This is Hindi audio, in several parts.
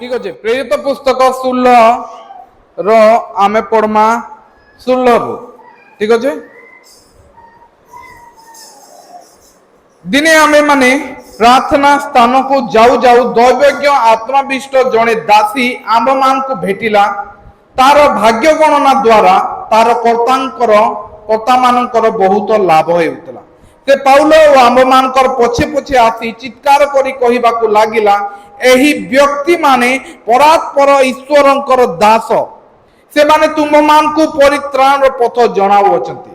ठीक अच्छे प्रेरित पुस्तक 16 रो आमे पढ़मा 16 रो ठीक अच्छे दिने आमे माने प्रार्थना स्थान को जाऊ जाऊ दैवज्ञ आत्माविष्ट जड़े दासी आम मान को भेटिला तार भाग्य गणना द्वारा तार कर्ता मानकर बहुत लाभ होउतला से पाउल और आम मानकर पछे पछे आसी चित्कार करी कहिबाकू लागिला एही व्यक्ति माने परात्पर ईश्वरंकर दास से माने तुम मान को परित्राण पथ जणाउछंती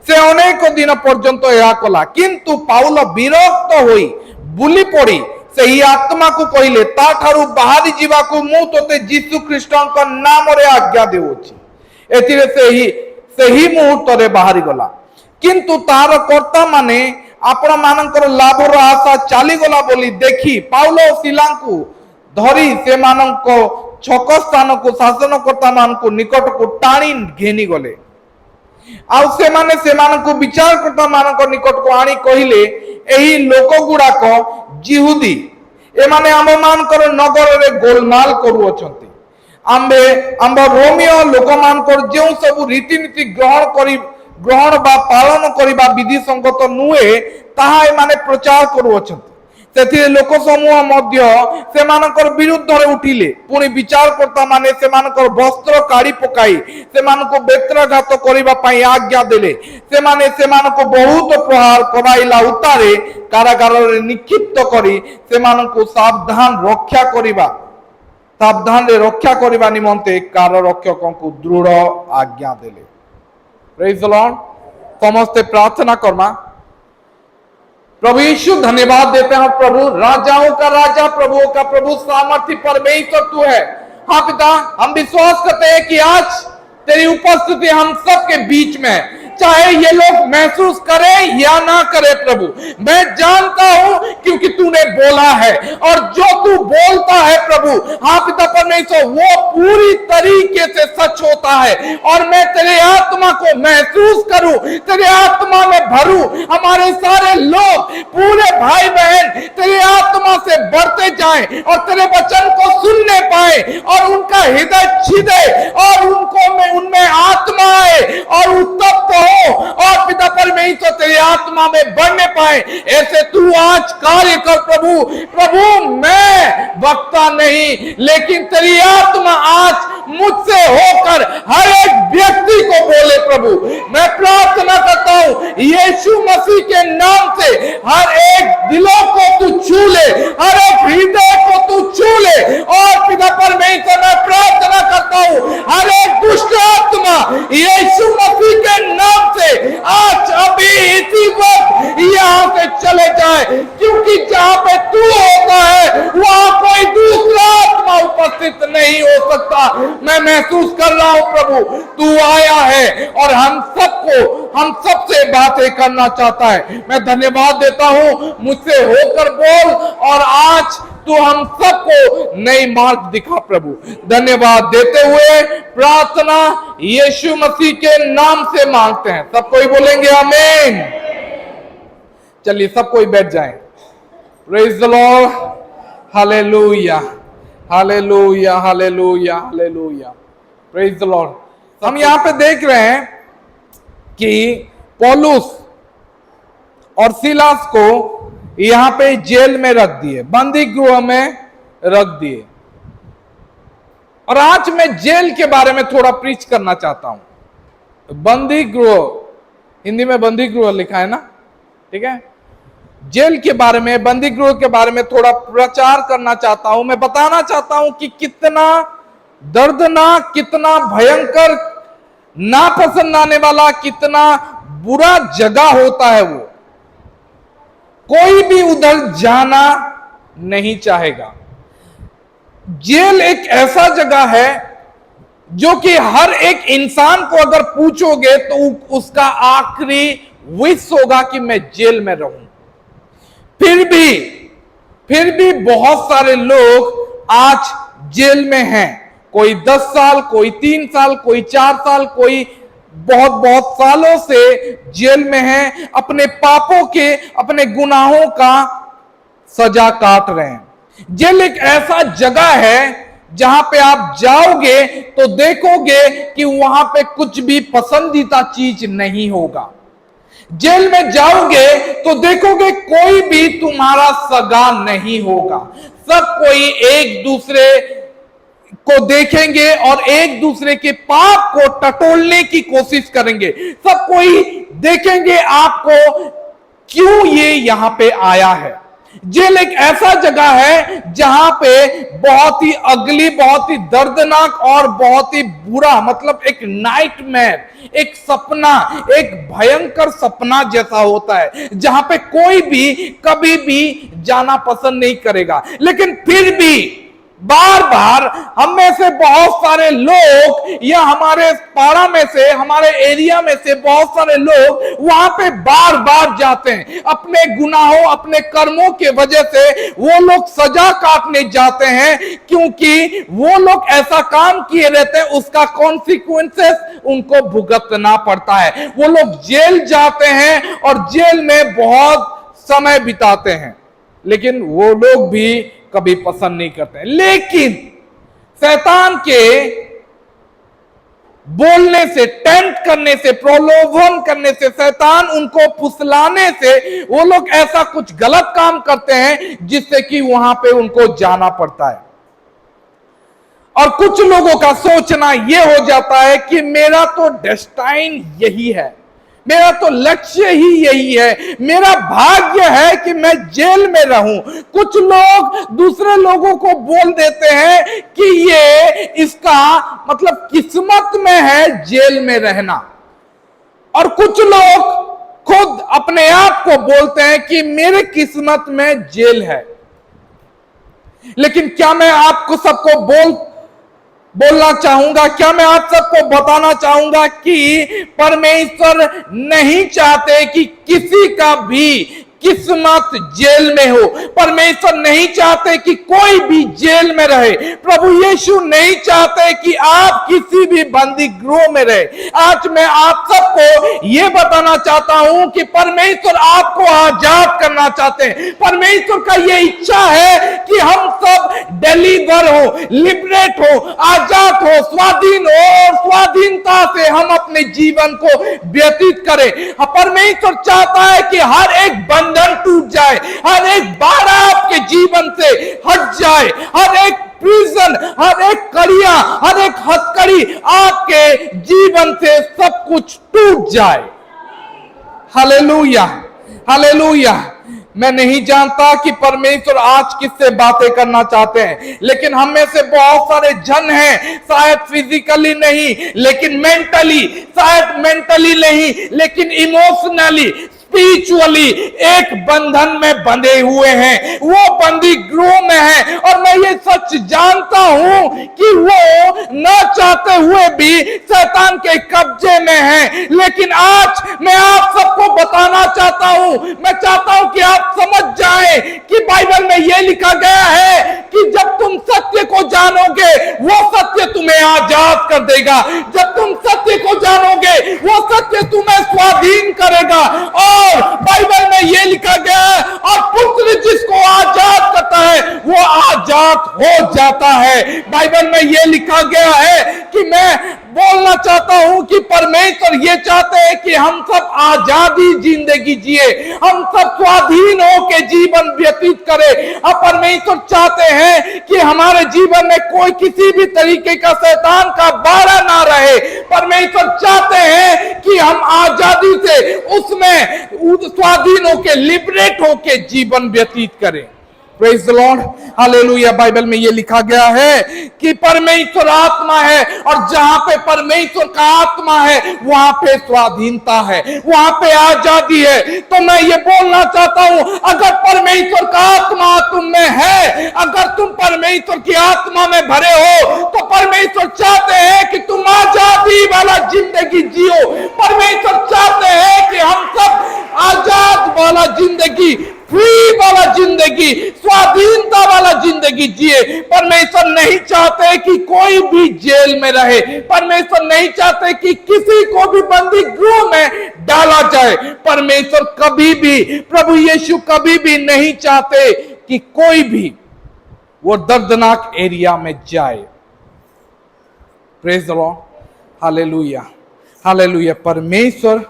से अनेक दिन पर्यंत यह कला किंतु पाउल विरक्त होई बुली पड़ी से ही आत्मा को कहले ता ठारू बाहरी जीवा को मु तोते यीशु ख्रीष्टଙ୍କ नाम रे आज्ञा देउछि एथिरे से ही मुहूर्त रे बाहरी गला किंतु तार कर्ता माने आपण मानकर लाभर आशा चली गला बोली देखी पाउल और सिला को धरी से मानक छक स्थान को शासनकर्ता मान को निकट को टाणी घेनी गले आउ से माने को विचारकर्ता मानक निकट को आनी कहिले एही लोक गुड़ाक जिहुदी ए माने आम मानकर नगर रे गोलमाल करू अछंती आंबे रोमियो लोक मानकर जेउ सब रीतिनीति ग्रहण बा पालन करिबा विधि संगत नुहे ताहा ए माने प्रचार करू अछंती सेथि लोक समूह मध्य से मानकर विरुद्ध रे उठिले पुनी विचारकर्ता माने से मानकर वस्त्र काढ़ी पकाई से मानको बेत्रघात करिबा पई आज्ञा देले से माने को बहुत प्रहार कराइला उतारे कारागार रे निक्षिप्त करी से मानको सावधान रे रक्षा करिबा निमंते काररक्षकों को दृढ़ आज्ञा देले प्रेज द लॉर्ड समस्त प्रार्थना करमा प्रभु यीशु धन्यवाद देते हैं प्रभु राजाओं का राजा प्रभुओं का प्रभु सामर्थ्य परमेश्वर तू है। हाँ पिता हम विश्वास करते हैं कि आज तेरी उपस्थिति हम सबके बीच में है चाहे ये लोग महसूस करें या ना करें प्रभु मैं जानता हूं क्योंकि तूने बोला है और जो तू बोलता है प्रभु हाँ पिता परमेश्वर वो पूरी तरीके से सच होता है और मैं तेरे आत्मा को महसूस करूं तेरे आत्मा में भरूं हमारे सारे लोग पूरे भाई बहन तेरे आत्मा से बढ़ते जाएं और तेरे वचन को सुनने पाए और उनका हृदय छिदे और उनमें आत्मा आए और उत्तप्त और पिता परमेश्वर तेरी आत्मा में बढ़ने पाए ऐसे तू आज कार्य कर प्रभु मैं वक्ता नहीं लेकिन तेरी आत्मा आज मुझसे होकर हर एक व्यक्ति को बोले प्रभु मैं प्रार्थना करता हूं यीशु मसीह के नाम से हर एक दिलों को तू छू ले हर एक हृदय को तू छू ले और पिता परमेश्वर मैं प्रार्थना करता हूं हर एक दुष्ट आत्मा यीशु मसीह के नाम से आज अभी इसी वक्त यहाँ से चले जाए क्योंकि जहाँ पे तू होता है वहां कोई दूसरा आत्मा उपस्थित नहीं हो सकता मैं महसूस कर रहा हूं प्रभु तू आया है और हम सबसे बातें करना चाहता है मैं धन्यवाद देता हूं मुझसे होकर बोल और आज तू हम सबको नई मार्ग दिखा प्रभु धन्यवाद देते हुए प्रार्थना यीशु मसीह के नाम से मांगते हैं सब कोई बोलेंगे आमीन चलिए सब कोई बैठ जाएं praise the lord hallelujah hallelujah hallelujah hallelujah praise the Lord हम यहां पे देख रहे हैं कि पौलुस और सिलास को यहां पे जेल में रख दिए बंदी गृह में रख दिए और आज मैं जेल के बारे में थोड़ा प्रीच करना चाहता हूं बंदी गृह हिंदी में बंदी गृह लिखा है ना ठीक है जेल के बारे में बंदी गृह के बारे में थोड़ा प्रचार करना चाहता हूं मैं बताना चाहता हूं कि कितना दर्दनाक कितना भयंकर नापसंद आने वाला कितना बुरा जगह होता है वो कोई भी उधर जाना नहीं चाहेगा जेल एक ऐसा जगह है जो कि हर एक इंसान को अगर पूछोगे तो उसका आखिरी विश होगा कि मैं जेल में रहूं फिर भी बहुत सारे लोग आज जेल में हैं कोई 10 साल कोई 3 साल कोई 4 साल कोई बहुत सालों से जेल में हैं अपने पापों के अपने गुनाहों का सजा काट रहे हैं जेल एक ऐसा जगह है जहां पे आप जाओगे तो देखोगे कि वहां पे कुछ भी पसंदीदा चीज नहीं होगा। जेल में जाओगे तो देखोगे कोई भी तुम्हारा सगा नहीं होगा। सब कोई एक दूसरे को देखेंगे और एक दूसरे के पाप को टटोलने की कोशिश करेंगे। सब कोई देखेंगे आपको, क्यों ये यहां पे आया है। जेल एक ऐसा जगह है जहां पे बहुत ही अगली, बहुत ही दर्दनाक और बहुत ही बुरा, मतलब एक नाइटमेयर, एक सपना, एक भयंकर सपना जैसा होता है, जहां पे कोई भी कभी भी जाना पसंद नहीं करेगा। लेकिन फिर भी बार बार हम में से बहुत सारे लोग, या हमारे पाड़ा में से, हमारे एरिया में से बहुत सारे लोग वहां पे बार बार जाते हैं। अपने गुनाहों, अपने कर्मों के वजह से वो लोग सजा काटने जाते हैं, क्योंकि वो लोग ऐसा काम किए रहते हैं, उसका कॉन्सिक्वेंसेस उनको भुगतना पड़ता है। वो लोग जेल जाते हैं और जेल में बहुत समय बिताते हैं, लेकिन वो लोग भी कभी पसंद नहीं करते। लेकिन शैतान के बोलने से, टेम्प्ट करने से, प्रलोभन करने से, शैतान उनको फुसलाने से वो लोग ऐसा कुछ गलत काम करते हैं जिससे कि वहां पे उनको जाना पड़ता है। और कुछ लोगों का सोचना यह हो जाता है कि मेरा तो डेस्टाइन यही है, मेरा तो लक्ष्य ही यही है, मेरा भाग्य है कि मैं जेल में रहूं। कुछ लोग दूसरे लोगों को बोल देते हैं कि ये इसका मतलब किस्मत में है जेल में रहना। और कुछ लोग खुद अपने आप को बोलते हैं कि मेरे किस्मत में जेल है। लेकिन क्या मैं आपको सबको बोलना चाहूंगा, क्या मैं आप सबको बताना चाहूंगा कि परमेश्वर नहीं चाहते कि किसी का भी किस्मत जेल में हो। परमेश्वर नहीं चाहते कि कोई भी जेल में रहे। प्रभु यीशु नहीं चाहते कि आप किसी भी बंदी गृह में रहे। आज मैं आप सबको यह बताना चाहता हूं कि परमेश्वर आपको आजाद करना चाहते हैं। परमेश्वर का यह इच्छा है कि हम सब डिलीवर हो, लिबरेट हो, आजाद हो, स्वाधीन हो, और स्वाधीनता से हम अपने जीवन को व्यतीत करें। परमेश्वर चाहता है कि हर एक बंधन टूट जाए, हर एक बाधा आपके जीवन से हट जाए, हर एक प्रिजन, हर एक कड़िया, हर एक हथकड़ी आपके जीवन से सब कुछ टूट जाए। Hallelujah, hallelujah. मैं नहीं जानता कि परमेश्वर आज किससे बातें करना चाहते हैं, लेकिन हम में से बहुत सारे जन हैं, शायद फिजिकली नहीं लेकिन मेंटली, शायद मेंटली नहीं लेकिन इमोशनली, स्पिरिचुअली एक बंधन में बंधे हुए हैं, वो बंदी गृह में है। और मैं ये सच जानता हूं कि वो न चाहते हुए भी शैतान के कब्जे में है। लेकिन आज मैं आप सबको बताना चाहता हूं, मैं चाहता हूं कि आप समझ जाएं कि बाइबल में यह लिखा गया है कि जब तुम सत्य को जानोगे वो सत्य तुम्हें आजाद कर देगा। जब तुम सत्य को जानोगे वो सत्य तुम्हें स्वाधीन करेगा। और बाइबल में यह लिखा गया है, और पुत्र जिसको आजाद करता है वो आजाद हो जाता है। बाइबल में यह लिखा गया है कि मैं बोलना चाहता हूं कि परमेश्वर ये चाहते हैं कि हम सब आजादी जिंदगी जिए, हम सब स्वाधीन होकर जीवन व्यतीत करें। अब परमेश्वर चाहते हैं कि हमारे जीवन में कोई किसी भी तरीके का शैतान का बाड़ा ना रहे। परमेश्वर चाहते हैं कि हम आजादी से उसमें स्वाधीन होकर, लिबरेट होकर जीवन व्यतीत करें। Praise the lord, hallelujah. Bible में ये लिखा गया है कि परमेश्वर आत्मा है, और जहां पे परमेश्वर का आत्मा है वहां पे स्वाधीनता है, वहां पे आजादी है। तो मैं ये बोलना चाहता हूं, अगर परमेश्वर का आत्मा तुम में है, अगर तुम परमेश्वर की आत्मा में भरे हो, तो परमेश्वर चाहते हैं कि तुम आजादी वाला जिंदगी जियो। परमेश्वर चाहते हैं कि हम सब आजाद वाला जिंदगी, फ्री वाला जिंदगी, स्वाधीनता वाला जिंदगी जिए। परमेश्वर नहीं चाहते कि कोई भी जेल में रहे। परमेश्वर नहीं चाहते कि किसी को भी बंदी गृह में डाला जाए। परमेश्वर कभी भी, प्रभु यीशु कभी भी नहीं चाहते कि कोई भी वो दर्दनाक एरिया में जाए। Praise the lord, hallelujah, hallelujah. परमेश्वर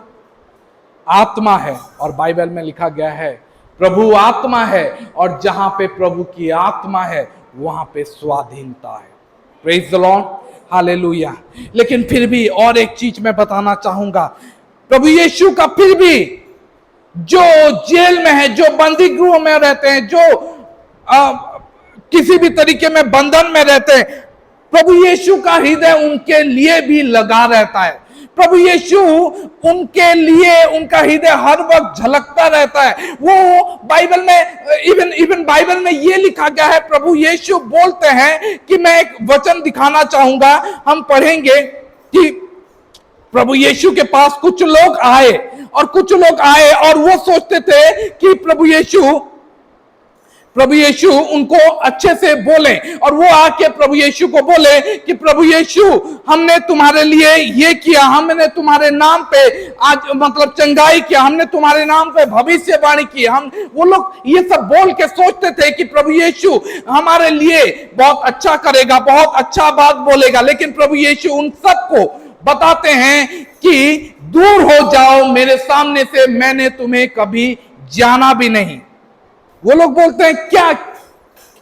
आत्मा है और बाइबल में लिखा गया है प्रभु आत्मा है, और जहां पे प्रभु की आत्मा है वहां पे स्वाधीनता है। Praise the lord, hallelujah. लेकिन फिर भी और एक चीज मैं बताना चाहूंगा, प्रभु यीशु का फिर भी जो जेल में है, जो बंदी गृह में रहते हैं, जो किसी भी तरीके में बंधन में रहते हैं, प्रभु यीशु का हृदय उनके लिए भी लगा रहता है। प्रभु यीशु उनके लिए, उनका हृदय हर वक्त झलकता रहता है। वो बाइबल में इवन बाइबल में ये लिखा गया है, प्रभु यीशु बोलते हैं कि मैं एक वचन दिखाना चाहूंगा, हम पढ़ेंगे कि प्रभु यीशु के पास कुछ लोग आए और वो सोचते थे कि प्रभु यीशु उनको अच्छे से बोले, और वो आके प्रभु यीशु को बोले कि प्रभु यीशु, हमने तुम्हारे लिए ये किया, हमने तुम्हारे नाम पे आज मतलब चंगाई किया, हमने तुम्हारे नाम पे भविष्यवाणी की। वो लोग ये सब बोल के सोचते थे कि प्रभु यीशु हमारे लिए बहुत अच्छा करेगा, बहुत अच्छा बात बोलेगा। लेकिन प्रभु यीशु उन सबको बताते हैं कि दूर हो जाओ मेरे सामने से, मैंने तुम्हें कभी जाना भी नहीं। वो लोग बोलते हैं, क्या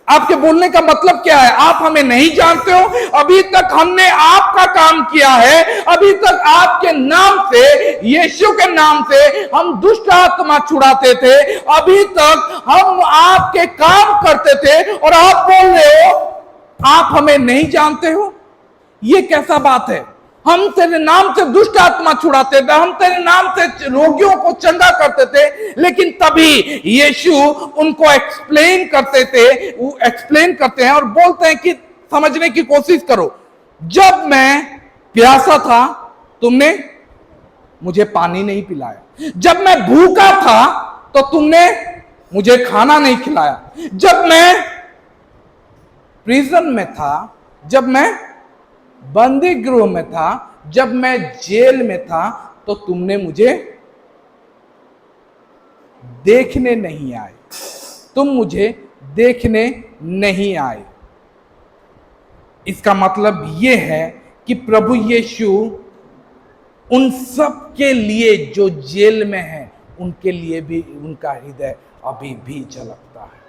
आपके बोलने का मतलब क्या है? आप हमें नहीं जानते हो? अभी तक हमने आपका काम किया है, अभी तक आपके नाम से, यीशु के नाम से हम दुष्ट आत्मा छुड़ाते थे, अभी तक हम आपके काम करते थे, और आप बोल रहे हो आप हमें नहीं जानते हो? ये कैसा बात है? हम तेरे नाम से दुष्ट आत्मा छुड़ाते थे, हम तेरे नाम से रोगियों को चंगा करते थे। लेकिन तभी यीशु उनको एक्सप्लेन करते हैं और बोलते हैं कि समझने की कोशिश करो, जब मैं प्यासा था तुमने मुझे पानी नहीं पिलाया, जब मैं भूखा था तो तुमने मुझे खाना नहीं खिलाया, जब मैं प्रिजन में था, जब मैं बंदी गृह में था, जब मैं जेल में था, तो तुमने मुझे देखने नहीं आए, तुम मुझे देखने नहीं आए। इसका मतलब यह है कि प्रभु यीशु उन सब के लिए जो जेल में है, उनके लिए भी उनका हृदय अभी भी झलकता है।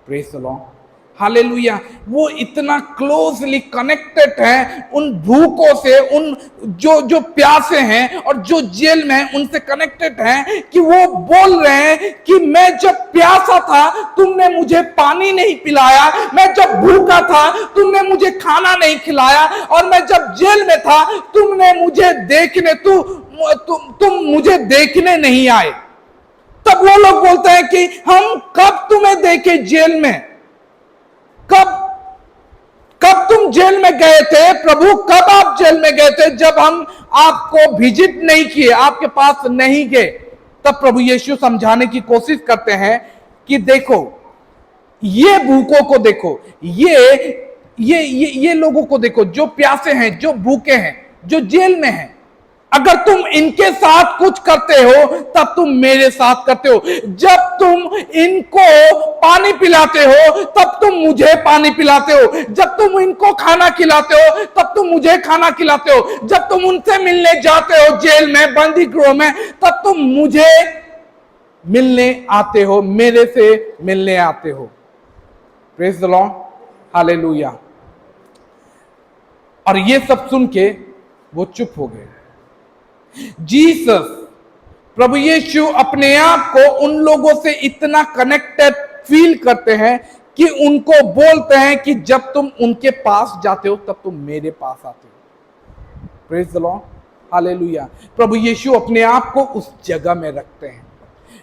Praise the lord, hallelujah. वो इतना क्लोजली कनेक्टेड है उन भूखों से, उन जो प्यासे हैं और जो जेल में हैं, उनसे कनेक्टेड हैं कि वो बोल रहे हैं कि मैं जब प्यासा था तुमने मुझे पानी नहीं पिलाया, मैं जब भूखा था तुमने मुझे खाना नहीं खिलाया, और मैं जब जेल में था तुमने मुझे तुम मुझे देखने नहीं आए। तब वो लोग बोलते हैं कि हम कब तुम्हें देखे जेल में? कब तुम जेल में गए थे प्रभु? कब आप जेल में गए थे जब हम आपको विजिट नहीं किए, आपके पास नहीं गए? तब प्रभु यीशु समझाने की कोशिश करते हैं कि देखो, ये भूखों को देखो, ये लोगों को देखो जो प्यासे हैं, जो भूखे हैं, जो जेल में हैं। अगर तुम इनके साथ कुछ करते हो तब तुम मेरे साथ करते हो। जब तुम इनको पानी पिलाते हो तब तुम मुझे पानी पिलाते हो। जब तुम इनको खाना खिलाते हो तब तुम मुझे खाना खिलाते हो। जब तुम उनसे मिलने जाते हो जेल में, बंदी गृह में, तब तुम मुझे मिलने आते हो, मेरे से मिलने आते हो। Praise the lord, hallelujah. और ये सब सुन के वो चुप हो गए। जीसस, प्रभु यीशु अपने आप को उन लोगों से इतना कनेक्टेड फील करते हैं कि उनको बोलते हैं कि जब तुम उनके पास जाते हो तब तुम मेरे पास आते हो। Praise the lord, hallelujah. प्रभु यीशु अपने आप को उस जगह में रखते हैं।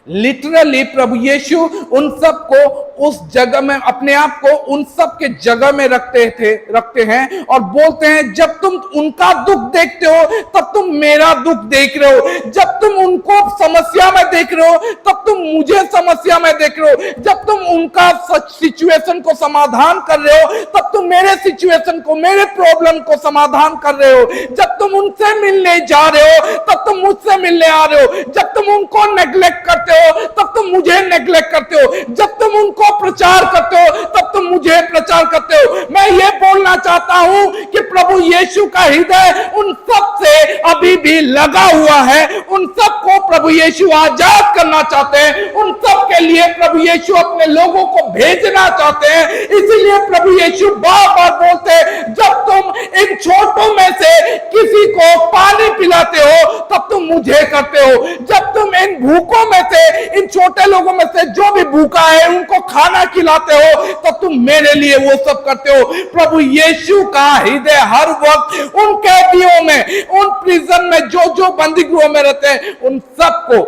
लिटरली प्रभु यीशु उन सब को उस जगह में, अपने आप को उन सब के जगह में रखते हैं और बोलते हैं जब तुम उनका दुख देखते हो तब तुम मेरा दुख देख रहे हो। जब तुम उनको समस्या में देख रहे हो तब तुम मुझे समस्या में देख रहे हो। जब तुम उनका सिचुएशन को समाधान कर रहे हो तब तुम मेरे सिचुएशन को, मेरे प्रॉब्लम को समाधान कर रहे हो। जब तुम उनसे मिलने जा रहे हो तब तुम मुझसे मिलने आ रहे हो। जब तुम उनको नेग्लेक्ट करते हो तब तुम मुझे नेग्लेक्ट करते हो। जब तुम उनको उनको प्रचार करते हो तब तुम मुझे प्रचार करते हो। मैं ये बोलना चाहता हूं कि प्रभु यीशु का हृदय उन सब से अभी भी लगा हुआ है। उन सबको प्रभु यीशु आजाद करना चाहते हैं। उन सब के लिए प्रभु यीशु अपने लोगों को भेजना चाहते हैं। इसीलिए प्रभु यीशु बार बार बोलते हैं, जब तुम इन छोटों में से किसी को पानी पिलाते हो तब तुम मुझे करते हो। जब तुम इन भूखों में से, इन छोटे लोगों में से जो भी भूखा है उनको खाना खिलाते हो तब तुम मेरे लिए वो सब करते हो। प्रभु यीशु का हृदय हर वक्त उन कैदियों में, उन प्रिजन में जो जो बंदी गृह में रहते हैं उन सबको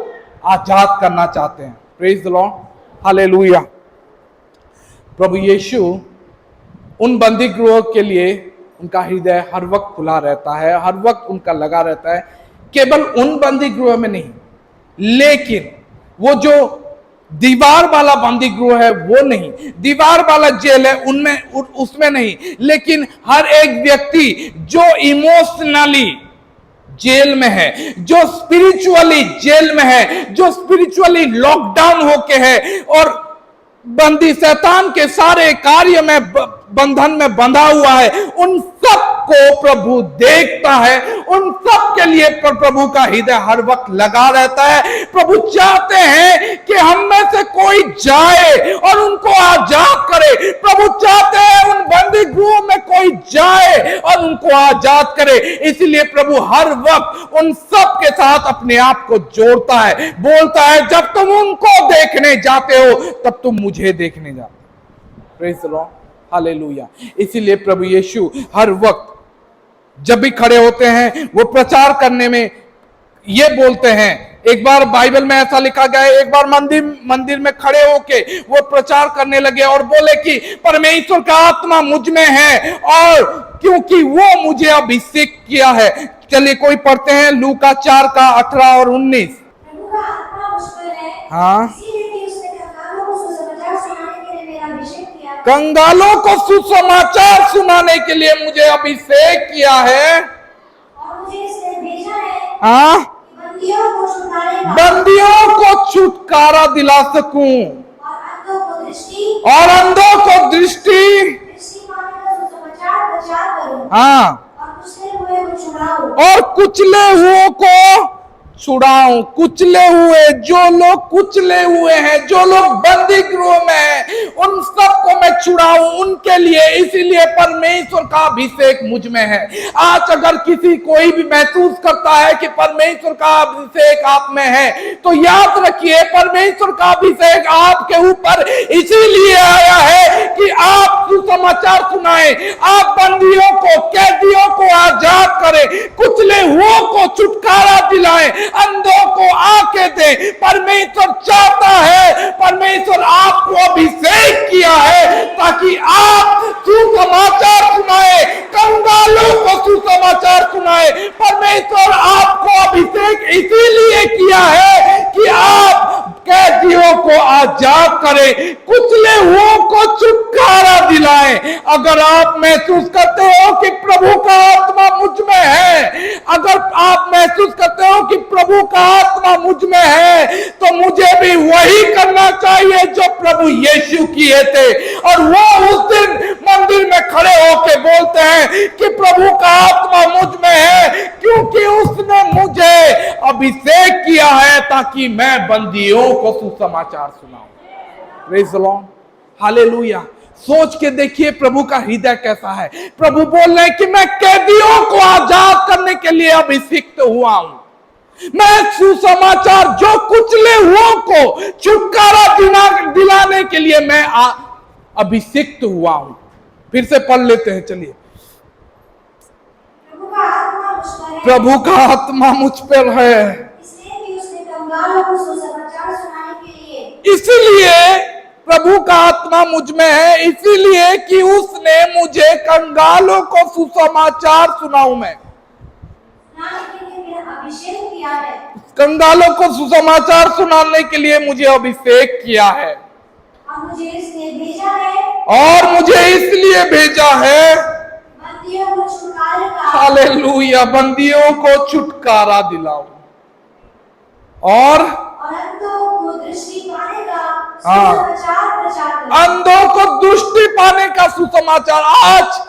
आजाद करना चाहते हैं। Praise the lord, hallelujah. प्रभु यीशु उन बंदी गृह के लिए उनका हृदय हर वक्त खुला रहता है, हर वक्त उनका लगा रहता है। केवल उन बंदी गृह में नहीं, लेकिन वो जो दीवार वाला बंदी गृह है वो नहीं, दीवार वाला जेल है उनमें, उसमें नहीं, लेकिन हर एक व्यक्ति जो इमोशनली जेल में है, जो स्पिरिचुअली जेल में है, जो स्पिरिचुअली लॉकडाउन होके है और बंदी शैतान के सारे कार्य में बंधन में बंधा हुआ है, उन सब को प्रभु देखता है। उन सब के लिए प्रभु का हृदय हर वक्त लगा रहता है। प्रभु चाहते हैं कि हम में से कोई जाए और उनको आजाद करे। प्रभु चाहते हैं उन बंदी गृह में कोई जाए और उनको आजाद करे। इसलिए प्रभु हर वक्त उन सब के साथ अपने आप को जोड़ता है, बोलता है, जब तुम उनको देखने जाते हो तब तुम मुझे देखने जाते हो। Praise the lord, hallelujah. इसीलिए प्रभु यीशु हर वक्त जब भी खड़े होते हैं वो प्रचार करने में ये बोलते हैं। एक बार बाइबल में ऐसा लिखा गया है, एक बार मंदिर में खड़े होके वो प्रचार करने लगे और बोले कि परमेश्वर का आत्मा मुझ में है और क्योंकि वो मुझे अभिषेक किया है। चलिए कोई पढ़ते हैं लूका 4 का 18 और 19। हाँ, कंगालों को सुसमाचार सुनाने के लिए मुझे अभिषेक किया है और मुझे इसने भेजा है। हाँ, बंदियों को छुटकारा दिला सकूं और अंधों को दृष्टि पाने का सुसमाचार प्रचार करूं। हाँ, और कुचले हुओं को छुड़ाऊं। कुचले हुए, जो लोग कुचले हुए हैं, जो लोग बंदी गृह में हैं, उन सबको मैं छुड़ाऊं उनके लिए। इसीलिए परमेश्वर का अभिषेक मुझ में है। आज अगर किसी कोई भी महसूस करता है कि परमेश्वर का अभिषेक आप में है तो याद रखिए परमेश्वर का अभिषेक आपके ऊपर इसीलिए आया है कि आप सुसमाचार सुनाएं, आप बंदियों को, कैदियों को आजाद करें, कुचले हुओं को छुटकारा दिलाएं, अंधों को आंखें दे। परमेश्वर चाहता है, परमेश्वर आपको अभिषेक किया है ताकि आप सुसमाचार सुनाए, कंगालों को सुसमाचार सुनाए। परमेश्वर आपको अभिषेक इसीलिए किया है कि आप कैदियों को आजाद करें, कुचले हुओं को छुटकारा दिलाएं। अगर आप महसूस करते हो कि प्रभु का आत्मा मुझ में है, अगर आप महसूस करते हो कि प्रभु का आत्मा मुझ में है, तो मुझे भी वही करना चाहिए जो प्रभु यीशु किए थे। और वो उस दिन मंदिर में खड़े होकर बोलते हैं कि प्रभु का आत्मा मुझ में है क्योंकि उसने मुझे अभिषेक किया है ताकि मैं बंदियों को सुसमाचार सुनाऊं। Praise the lord, hallelujah. सोच के देखिए प्रभु का हृदय कैसा है। प्रभु बोल रहे हैं कि मैं कैदियों को आजाद करने के लिए अभिषिक्त हुआ हूं। मैं सुसमाचार, जो कुचले हुओं को छुटकारा दिलाने के लिए मैं अभिषिक्त हुआ हूं। फिर से पढ़ लेते हैं, चलिए। प्रभु का आत्मा मुझ पर है, इसलिए प्रभु का आत्मा मुझ में है, इसीलिए कि उसने मुझे कंगालों को सुसमाचार सुनाऊं मैं। अभिषेक किया है, कंगालों को सुसमाचार सुनाने के लिए मुझे अभिषेक किया है और मुझे इसलिए भेजा है, और मुझे इसलिए भेजा है बंदियों को छुटकारा का, हालेलुया, बंदियों को छुटकारा दिलाऊं और अंधों को दृष्टि पाने का हाँ, सुसमाचार प्रचार करो। अंधों को दृष्टि पाने का सुसमाचार। आज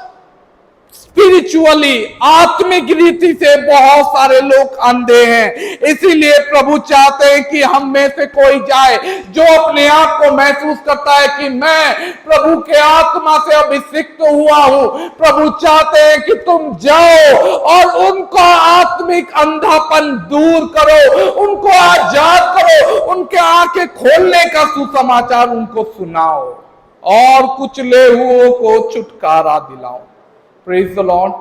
स्पिरिचुअली, आत्मिक रीति से बहुत सारे लोग अंधे हैं। इसीलिए प्रभु चाहते हैं कि हम में से कोई जाए जो अपने आप को महसूस करता है कि मैं प्रभु के आत्मा से अभिषिक्त हुआ हूं। प्रभु चाहते हैं कि तुम जाओ और उनका आत्मिक अंधापन दूर करो, उनको आजाद करो, उनके आंखें खोलने का सुसमाचार उनको सुनाओ और कुचले हुओं को छुटकारा दिलाओ। Praise the lord,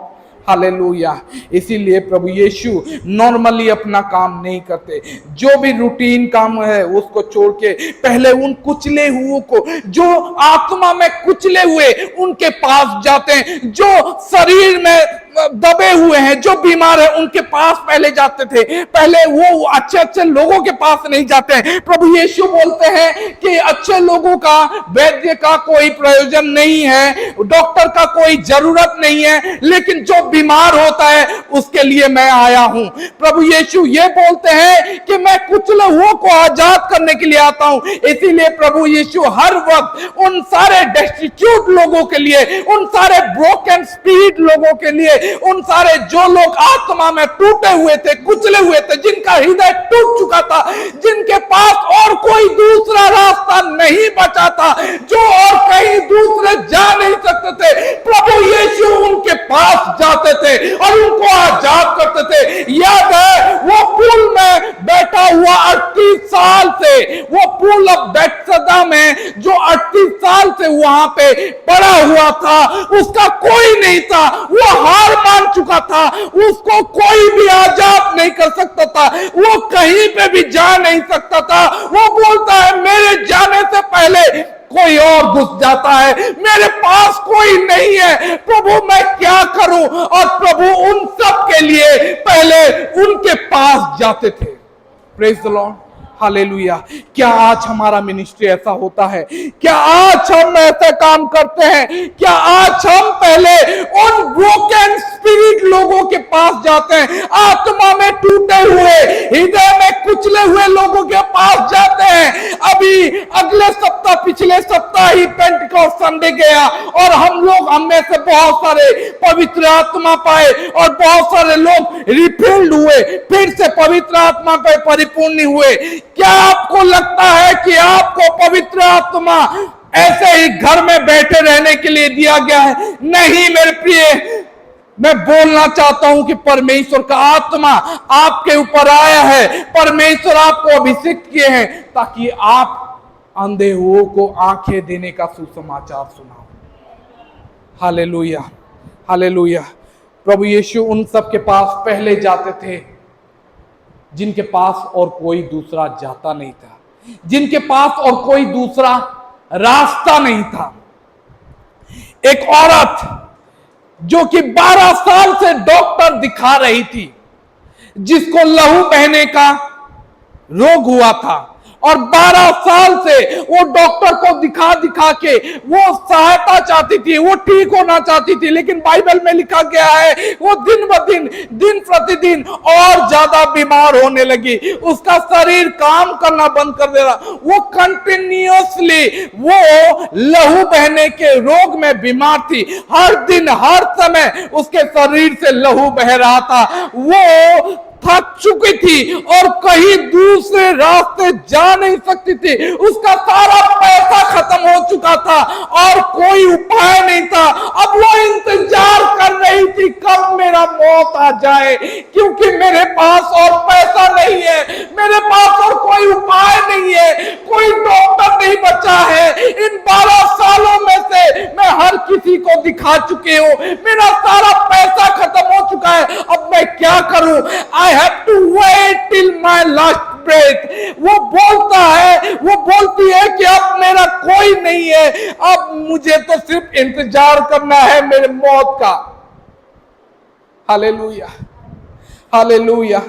hallelujah. इसीलिए प्रभु यीशु नॉर्मली अपना काम नहीं करते। जो भी रूटीन काम है उसको छोड़ के पहले उन कुचले हुओं को, जो आत्मा में कुचले हुए, उनके पास जाते हैं। जो शरीर में दबे हुए हैं, जो बीमार है, उनके पास पहले जाते थे। पहले वो अच्छे अच्छे लोगों के पास नहीं जाते हैं। प्रभु यीशु बोलते हैं कि अच्छे लोगों का, वैद्य का कोई प्रयोजन नहीं है, डॉक्टर का कोई जरूरत नहीं है, लेकिन जो बीमार होता है उसके लिए मैं आया हूं। प्रभु यीशु ये बोलते हैं कि मैं कुचले हुओं को आजाद करने के लिए आता हूं। इसीलिए प्रभु यीशु हर वक्त उन सारे डेस्टिट्यूट लोगों के लिए, उन सारे ब्रोकन स्पिरिट लोगों के लिए, उन सारे जो लोग आत्मा में टूटे हुए थे, कुचले हुए थे, जिनका हृदय टूट चुका था, जिनके पास और कोई दूसरा रास्ता नहीं बचा था, जो और कहीं दूसरे जा नहीं सकते थे, प्रभु यीशु उनके पास जाते थे और उनको आजाद करते थे। याद है वो पुल में बैठा हुआ 38 साल से, वो पुल ऑफ बेथसदा में जो 38 साल से वहां पे पड़ा हुआ था, उसका कोई नहीं था, वो हार मान चुका था, उसको कोई भी आजाद नहीं कर सकता था, वो कहीं पे भी जा नहीं सकता था। वो बोलता है मेरे जाने से पहले कोई और घुस जाता है, मेरे पास कोई नहीं है, प्रभु मैं क्या करूं? और प्रभु उन सब के लिए पहले उनके पास जाते थे। Praise the lord, hallelujah. क्या आज हमारा मिनिस्ट्री ऐसा होता है? क्या आज हम ऐसा काम करते हैं? क्या आज हम पहले उन ब्रोकन स्पिरिट लोगों के पास जाते हैं, आत्मा में टूटे हुए, हृदय में कुचले हुए लोगों के पास जाते हैं? अभी अगले सप्ताह, पिछले सप्ताह ही पेंटिकॉस्ट संडे गया और हम में से बहुत सारे पवित्र आत्मा पाए और बहुत सारे लोग रिफिल्ड हुए, फिर से पवित्र आत्मा पे परिपूर्ण हुए। क्या आपको लगता है कि आपको पवित्र आत्मा ऐसे ही घर में बैठे रहने के लिए दिया गया है? नहीं मेरे प्रिय, मैं बोलना चाहता हूं कि परमेश्वर का आत्मा आपके ऊपर आया है, परमेश्वर आपको अभिषेक किए हैं ताकि आप अंधे हुओं को आंखें देने का सुसमाचार सुनाओ। Hallelujah, hallelujah. प्रभु यीशु उन सब के पास पहले जाते थे जिनके पास और कोई दूसरा जाता नहीं था, जिनके पास और कोई दूसरा रास्ता नहीं था। एक औरत जो कि 12 साल से डॉक्टर दिखा रही थी, जिसको लहू बहने का रोग हुआ था और 12 साल से वो डॉक्टर को दिखा दिखा के वो सहायता चाहती थी, वो ठीक होना चाहती थी, लेकिन बाइबल में लिखा गया है वो दिन ब दिन, दिन प्रतिदिन और ज्यादा बीमार होने लगी। उसका शरीर काम करना बंद कर दे रहा, वो कंटिन्यूअसली वो लहू बहने के रोग में बीमार थी। हर दिन हर समय उसके शरीर से लहू बह रहा था। वो थक चुकी थी और कहीं दूसरे रास्ते जा नहीं सकती थी। उसका सारा पैसा खत्म हो चुका था और कोई उपाय नहीं था। अब वो इंतजार कर रही थी कब मेरा मौत आ जाए, क्योंकि मेरे पास और पैसा नहीं है, मेरे पास और कोई उपाय नहीं है, कोई डॉक्टर नहीं बचा है। इन 12 सालों में से मैं हर किसी को दिखा चुकी हूं, मेरा सारा पैसा खत्म हो चुका है, अब मैं क्या करूं? I have to wait till my last breath। वो बोलता है, वो बोलती है कि अब मेरा कोई नहीं है, अब मुझे तो सिर्फ इंतजार करना है मेरे मौत का। Hallelujah, hallelujah.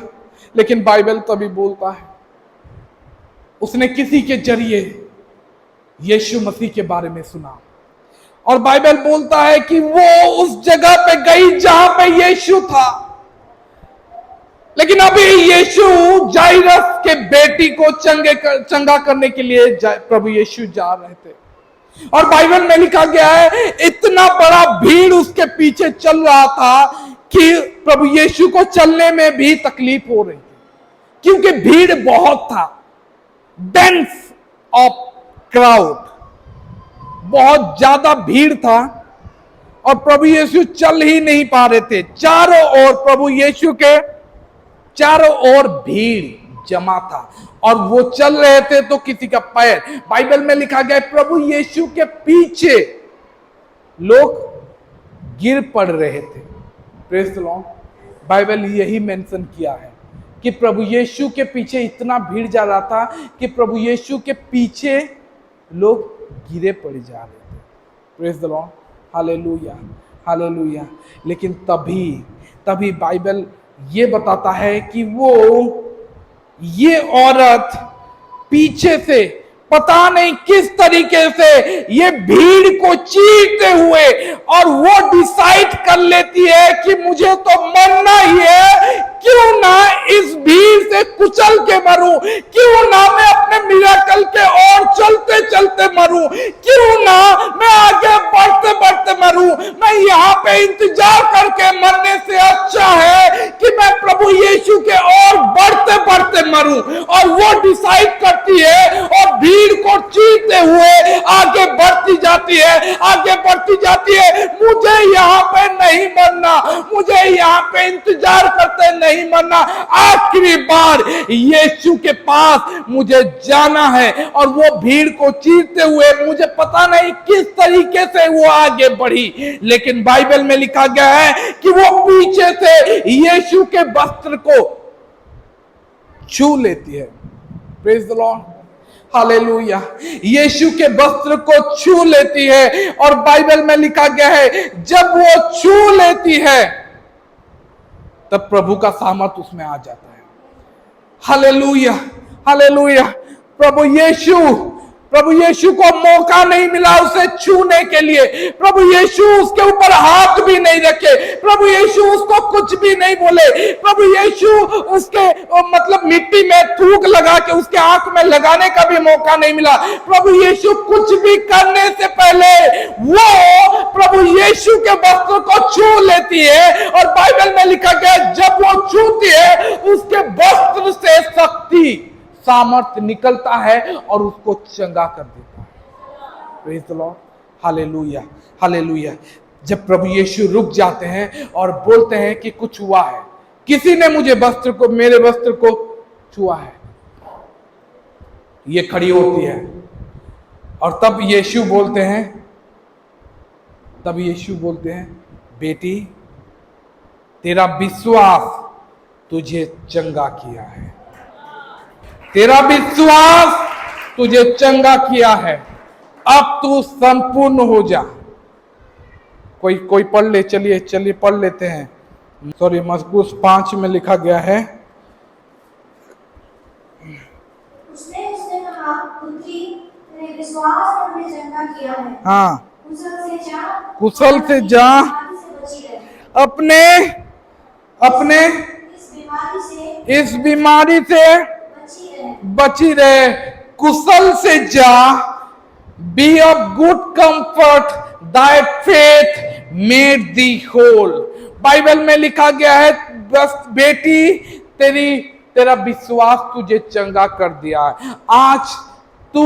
लेकिन बाइबल तभी बोलता है, उसने किसी के जरिए यीशु मसीह के बारे में सुना और बाइबल बोलता है कि वो उस जगह पे गई जहां पे यीशु था। लेकिन अभी यीशु जाइरस के बेटी को चंगा करने के लिए प्रभु यीशु जा रहे थे। और बाइबल में लिखा गया है इतना बड़ा भीड़ उसके पीछे चल रहा था कि प्रभु यीशु को चलने में भी तकलीफ हो रही थी, क्योंकि भीड़ बहुत था, डेंस ऑफ क्राउड, बहुत ज्यादा भीड़ था और प्रभु यीशु चल ही नहीं पा रहे थे। चारों ओर प्रभु यीशु के चारों ओर भीड़ जमा था और वो चल रहे थे तो किसी का पैर, बाइबल में लिखा गया प्रभु यीशु के पीछे लोग गिर पड़ रहे थे। Praise the Lord. बाइबल यही मेंशन किया है कि प्रभु यीशु के पीछे इतना भीड़ जा रहा था कि प्रभु यीशु के पीछे लोग गिरे पड़ जा रहे थे। Praise the lord. Hallelujah, hallelujah. लेकिन तभी बाइबल ये बताता है कि ये औरत पीछे से पता नहीं किस तरीके से ये भीड़ को चीरते हुए और वो डिसाइड कर लेती है कि मुझे तो मरना ही है, क्यों ना इस भीड़ से कुचल के मरूं, क्यों ना मैं अपने मिरेकल के और चलते चलते मरूं, क्यों ना मैं आगे बढ़ते बढ़ते मरूं। मैं यहाँ पे इंतजार करके मरने से अच्छा है कि मैं प्रभु यीशु के और बढ़ते बढ़ते मरूं। और वो डिसाइड करती है और भीड़ को चीरते हुए आगे बढ़ती जाती है, आगे बढ़ती जाती है। मुझे यहाँ पे नहीं मरना, मुझे यहाँ पे इंतजार करते नहीं मरना, आखिरी बार यीशु के पास मुझे जाना है। और वो भीड़ को चीरते हुए मुझे पता नहीं किस तरीके से वो आगे बढ़ी, लेकिन बाइबल में लिखा गया है कि वो पीछे से यीशु के वस्त्र को छू लेती है। Praise the lord, hallelujah. Yeshu के वस्त्र को छू लेती है और बाइबल में लिखा गया है जब वो छू लेती है तब प्रभु का सामर्थ उसमें आ जाता है। Hallelujah, hallelujah. प्रभु यीशु को मौका नहीं मिला उसे छूने के लिए। प्रभु यीशु उसके ऊपर हाथ भी नहीं रखे, प्रभु यीशु उसको कुछ भी नहीं बोले, प्रभु यीशु उसके मतलब मिट्टी में थूक लगा के उसके आंख में लगाने का भी मौका नहीं मिला। प्रभु यीशु कुछ भी करने से पहले वो प्रभु यीशु के वस्त्र को छू लेती है और बाइबल में लिखा गया जब वो छूती है उसके वस्त्र से शक्ति, सामर्थ निकलता है और उसको चंगा कर देता है। Praise the lord, hallelujah, hallelujah. जब प्रभु यीशु रुक जाते हैं और बोलते हैं कि कुछ हुआ है, किसी ने मेरे वस्त्र को छुआ है, ये खड़ी होती है और तब यीशु बोलते हैं बेटी तेरा विश्वास तुझे चंगा किया है, तेरा विश्वास तुझे चंगा किया है, अब तू संपूर्ण हो जा। कोई पढ़ ले, चलिए पढ़ लेते हैं। सॉरी, मरकुस 5 में लिखा गया है। उसने कहा पुत्री तेरे विश्वास ने तुझे चंगा किया है। हाँ, कुशल से जा अपने इस बीमारी से बची रहे। कुशल से जा, be of good comfort, thy faith made thee whole. Bible में लिखा गया है बस बेटी तेरा विश्वास तुझे चंगा कर दिया है, आज तू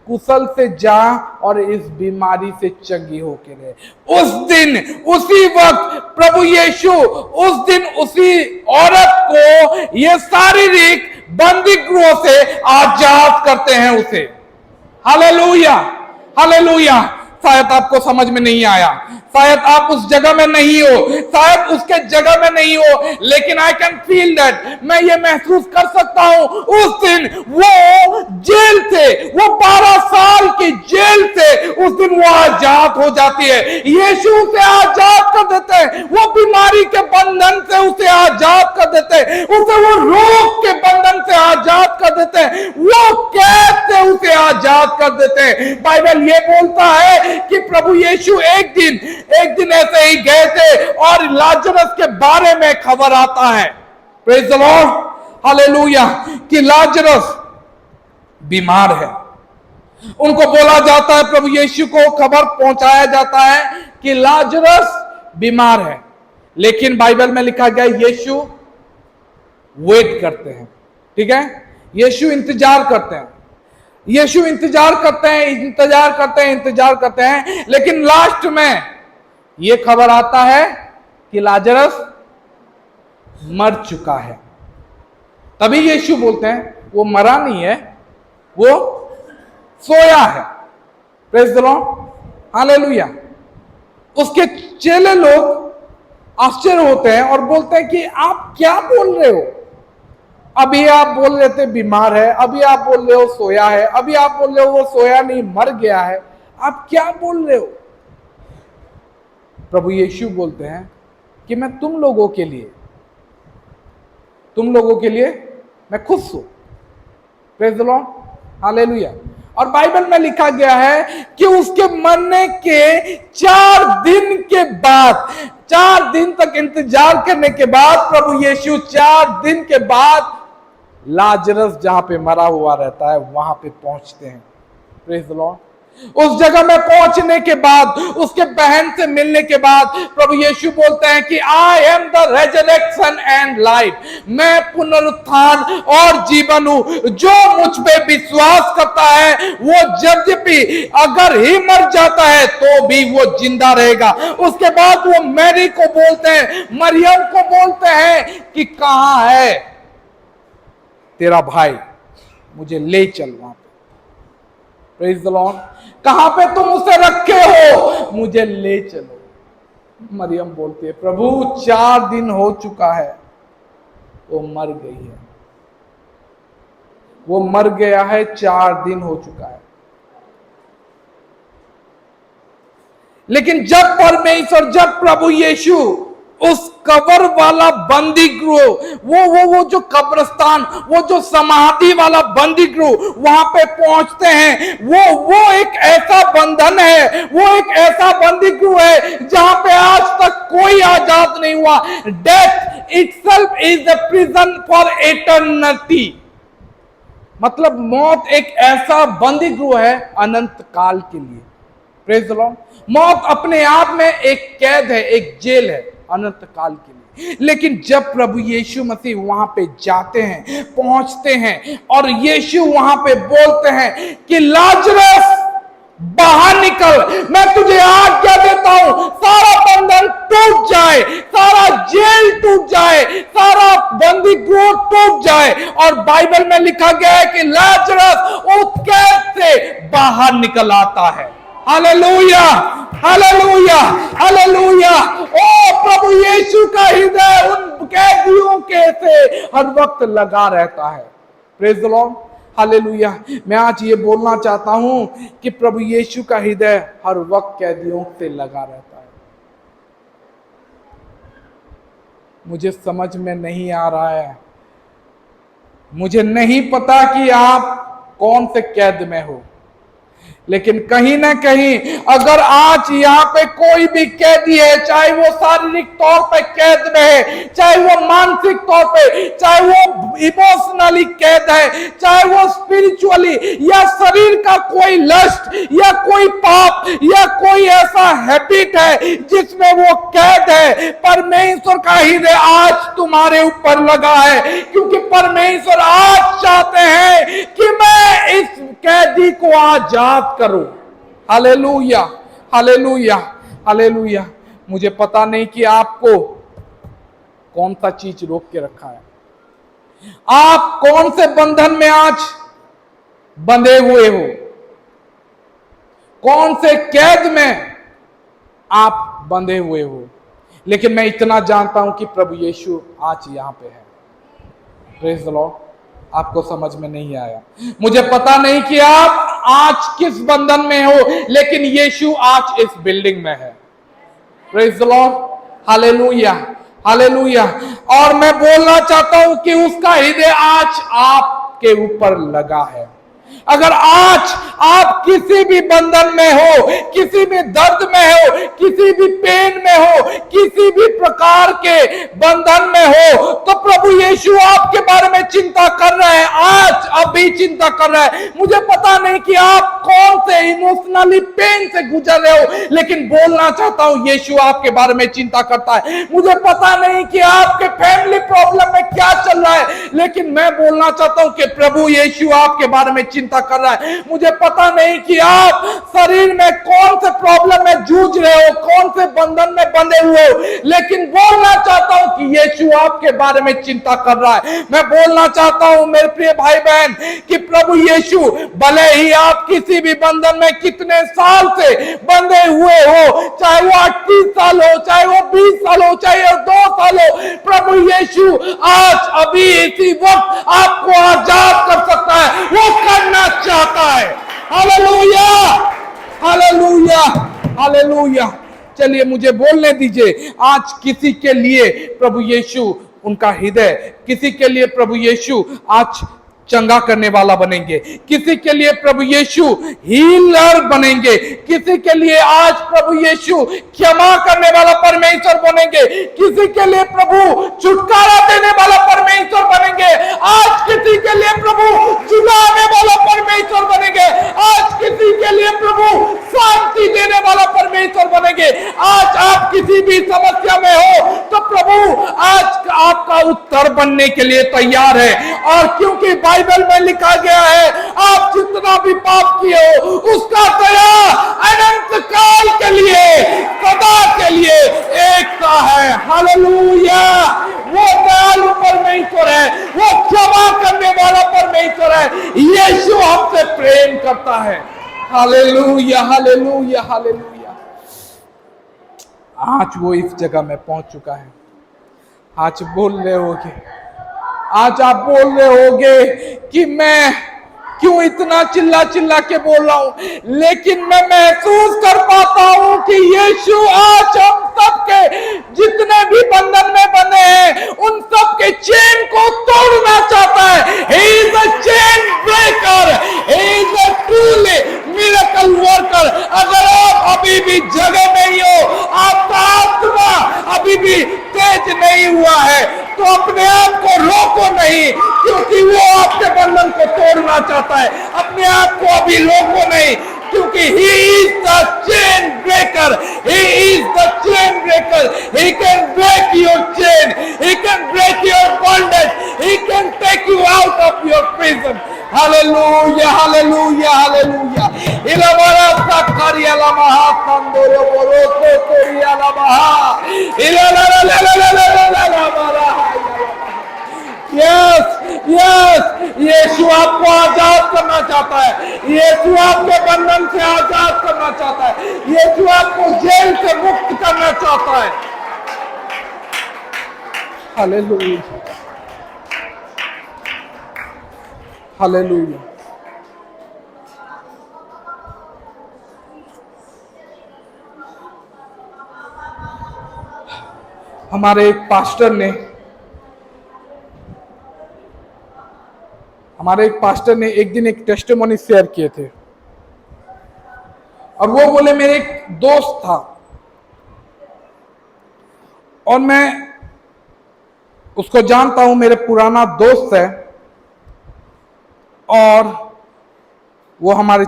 कुशल से जा और इस बीमारी से चंगी होके रहे। उस दिन उसी वक्त प्रभु यीशु उसी औरत को ये शारीरिक बंदी गृह से आजाद करते हैं उसे। Hallelujah, hallelujah. शायद आपको समझ में नहीं आया, शायद आप उस जगह में नहीं हो, शायद उसके जगह में नहीं हो, लेकिन आई कैन फील दैट, मैं ये महसूस कर सकता हूं उस दिन वो जेल से, वो 12 साल की जेल से उस दिन वो आजाद हो जाती है। यीशु उसे आजाद कर देते हैं, वो बीमारी के बंधन से उसे आजाद कर देते हैं, उसे वो रोग के बंधन से आजाद कर देते हैं, वो कैद से उसे आजाद कर देते हैं। बाइबल ये बोलता है कि प्रभु यीशु एक दिन ऐसे ही गए थे और लाजरस के बारे में खबर आता है, प्रेज़ द लॉर्ड, हालेलुया, कि लाजरस बीमार है उनको बोला जाता है, प्रभु यीशु को खबर पहुंचाया जाता है कि लाजरस बीमार है, लेकिन बाइबल में लिखा गया यीशु वेट करते हैं। ठीक है, यीशु इंतजार करते हैं, यीशु इंतजार करते हैं, इंतजार करते हैं, इंतजार करते हैं, लेकिन लास्ट में यह खबर आता है कि लाजरस मर चुका है। तभी यीशु बोलते हैं वो मरा नहीं है, वो सोया है। Praise the lord, hallelujah. उसके चेले लोग आश्चर्य होते हैं और बोलते हैं कि आप क्या बोल रहे हो? अभी आप बोल रहे थे बीमार है, अभी आप बोल रहे हो सोया है, अभी आप बोल रहे हो वो सोया नहीं मर गया है, आप क्या बोल रहे हो? प्रभु यीशु बोलते हैं कि मैं तुम लोगों के लिए मैं खुश हूं। Praise the lord, hallelujah. और बाइबल में लिखा गया है कि उसके मरने के 4 दिन के बाद, 4 दिन तक इंतजार करने के बाद, प्रभु यीशु 4 दिन के बाद लाजरस जहां पे मरा हुआ रहता है वहां पे पहुंचते हैं। Praise the Lord. उस जगह में पहुंचने के बाद, उसके बहन से मिलने के बाद प्रभु यीशु बोलते हैं कि I am the resurrection and life, मैं पुनरुत्थान और जीवन हूं। जो मुझ पे विश्वास करता है वो यद्यपि अगर ही मर जाता है तो भी वो जिंदा रहेगा। उसके बाद वो मैरी को बोलते हैं, मरियम को बोलते हैं कि कहां है तेरा भाई, मुझे ले चल वहां पे। Praise the Lord. कहां पे तुम उसे रखे हो, मुझे ले चलो। मरियम बोलती है, प्रभु 4 दिन हो चुका है, वो मर गई है, वो मर गया है, 4 दिन हो चुका है। लेकिन जब परमेश्वर, जब प्रभु यीशु उस कब्र वाला बंदी गृह, वो जो कब्रिस्तान, वो जो समाधि वाला बंदी गृह, वहां पे पहुंचते हैं, वो एक ऐसा बंधन है, वो एक ऐसा बंदी गृह है जहां पे आज तक कोई आजाद नहीं हुआ। Death itself is the prison for eternity. मतलब मौत एक ऐसा बंदी गृह है अनंत काल के लिए। Praise the Lord. मौत अपने आप में एक कैद है, एक जेल है अनंत काल के लिए। लेकिन जब प्रभु यीशु मसीह वहां पे जाते हैं, पहुंचते हैं, और यीशु वहां पे बोलते हैं कि लाजरस बाहर निकल, मैं तुझे आज्ञा देता हूं, सारा बंधन टूट जाए, सारा जेल टूट जाए, सारा बंदी गृह टूट जाए। और बाइबल में लिखा गया है कि लाजरस उस कैद से बाहर निकल आता है। Hallelujah, hallelujah, hallelujah. ओ प्रभु यीशु का हृदय उन कैदियों के से हर वक्त लगा रहता है। Praise the lord, hallelujah. मैं आज ये बोलना चाहता हूं कि प्रभु यीशु का हृदय हर वक्त कैदियों से लगा रहता है। मुझे समझ में नहीं आ रहा है, मुझे नहीं पता कि आप कौन से कैद में हो, लेकिन कहीं ना कहीं अगर आज यहाँ पे कोई भी कैदी है, चाहे वो शारीरिक तौर पे कैद में है, चाहे वो मानसिक तौर पे, चाहे वो इमोशनली कैद है, चाहे वो स्पिरिचुअली, या शरीर का कोई लस्ट या कोई पाप या कोई ऐसा हैबिट है जिसमें वो कैद है, परमेश्वर का हृदय आज तुम्हारे ऊपर लगा है, क्योंकि परमेश्वर आज चाहते हैं कि मैं इस कैदी को आजाद करूं। Hallelujah, hallelujah, hallelujah. मुझे पता नहीं कि आपको कौन सा चीज रोक के रखा है, आप कौन से बंधन में आज बंधे हुए हो, कौन से कैद में आप बंधे हुए हो। लेकिन मैं इतना जानता हूं कि प्रभु यीशु आज यहां पे है। Praise the Lord. आपको समझ में नहीं आया, मुझे पता नहीं कि आप आज किस बंधन में हो, लेकिन यीशु आज इस बिल्डिंग में है। Praise the lord, hallelujah, hallelujah. और मैं बोलना चाहता हूं कि उसका हृदय आज आपके ऊपर लगा है। अगर आज आप किसी भी बंधन में हो, किसी भी दर्द में हो, किसी भी पेन में हो, किसी भी प्रकार के बंधन में हो, तो प्रभु यीशु आपके बारे में चिंता कर रहे हैं। आज अभी चिंता कर रहा है। मुझे पता नहीं कि आप कौन से इमोशनली पेन से गुजर रहे हो, लेकिन बोलना चाहता हूं यीशु आपके बारे में चिंता करता है। मुझे पता नहीं कि आपके फैमिली प्रॉब्लम में क्या चल रहा है, लेकिन मैं बोलना चाहता हूं कि प्रभु यीशु आपके बारे में चिंता कर रहा है। मुझे पता नहीं कि आप शरीर में कौन से प्रॉब्लम में जूझ रहे हो, कौन से बंधन में बंधे हुए हो, लेकिन बोलना चाहता हूं कि यीशु आपके बारे में चिंता कर रहा है। मैं बोलना चाहता हूं मेरे प्रिय भाई बहन कि प्रभु यीशु, भले ही आप किसी भी बंधन में कितने साल से बंधे हुए हो, चाहे वो 38 साल हो, चाहे वो 20 साल हो, चाहे वो 2 साल हो, प्रभु यीशु आज अभी इसी वक्त आपको आजाद कर सकता है। वो करना चाहता है। Hallelujah, hallelujah, hallelujah. चलिए मुझे बोलने दीजिए। आज किसी के लिए प्रभु यीशु उनका हृदय, किसी के लिए प्रभु यीशु आज चंगा करने वाला बनेंगे, किसी के लिए प्रभु यीशु हीलर बनेंगे, किसी के लिए आज प्रभु यीशु क्षमा करने वाला परमेश्वर बनेंगे, किसी के लिए प्रभु छुटकारा देने वाला परमेश्वर बनेंगे, आज किसी के लिए प्रभु छुड़ाने वाला परमेश्वर बनेंगे, आज किसी के लिए प्रभु शांति देने वाला परमेश्वर बनेंगे। आज आप किसी भी समस्या में हो तो प्रभु आज आपका उत्तर बनने के लिए तैयार है। और क्योंकि बाइबल में लिखा गया है, आप जितना भी पाप किए हो उसका दया अनंत काल के लिए, सदा के लिए एक सा है। हालेलुया। वो दयालु परमेश्वर है, वो क्षमा करने वाला परमेश्वर है। यीशु हमसे प्रेम करता है। Hallelujah, hallelujah, hallelujah. आज वो इस जगह में पहुंच चुका है। आज बोल रहे होगे, आज आप बोल रहे होगे कि मैं क्यों इतना चिल्ला चिल्ला के बोल रहा हूं, लेकिन मैं महसूस कर पाता हूं कि यीशु आज हम सबके जितने भी बंधन में बंधे हैं उन सब के चेन को तोड़ना चाहता है। He is a chain breaker, he is a truly miracle worker। अगर आप अभी भी जगह नहीं हो, आपका आत्मा अभी भी तेज नहीं हुआ है, तो अपने आप को रोको नहीं, क्योंकि वो आपके बंधन को तोड़ना चाहता है। अपने आप को अभी रोको नहीं, क्योंकि he is the chain breaker, he is the chain breaker। He can break your chain, he can break your bondage, he can take you out of your prison। Hallelujah, hallelujah, hallelujah। Ilamara sakari alamaha kandoro boroko kori alamaha ilalalalalalalalamara। Yes yes, Yeshu आपको आजाद करना चाहता है। यीशु आपके बंधन से आजाद करना चाहता है। यीशु आपको जेल से मुक्त करना चाहता है। Hallelujah, hallelujah. हमारे एक पास्टर ने एक दिन एक टेस्टिमोनी शेयर किए थे, और वो बोले मेरे एक दोस्त था और मैं उसको जानता हूं, मेरे पुराना दोस्त है, और वो हमारे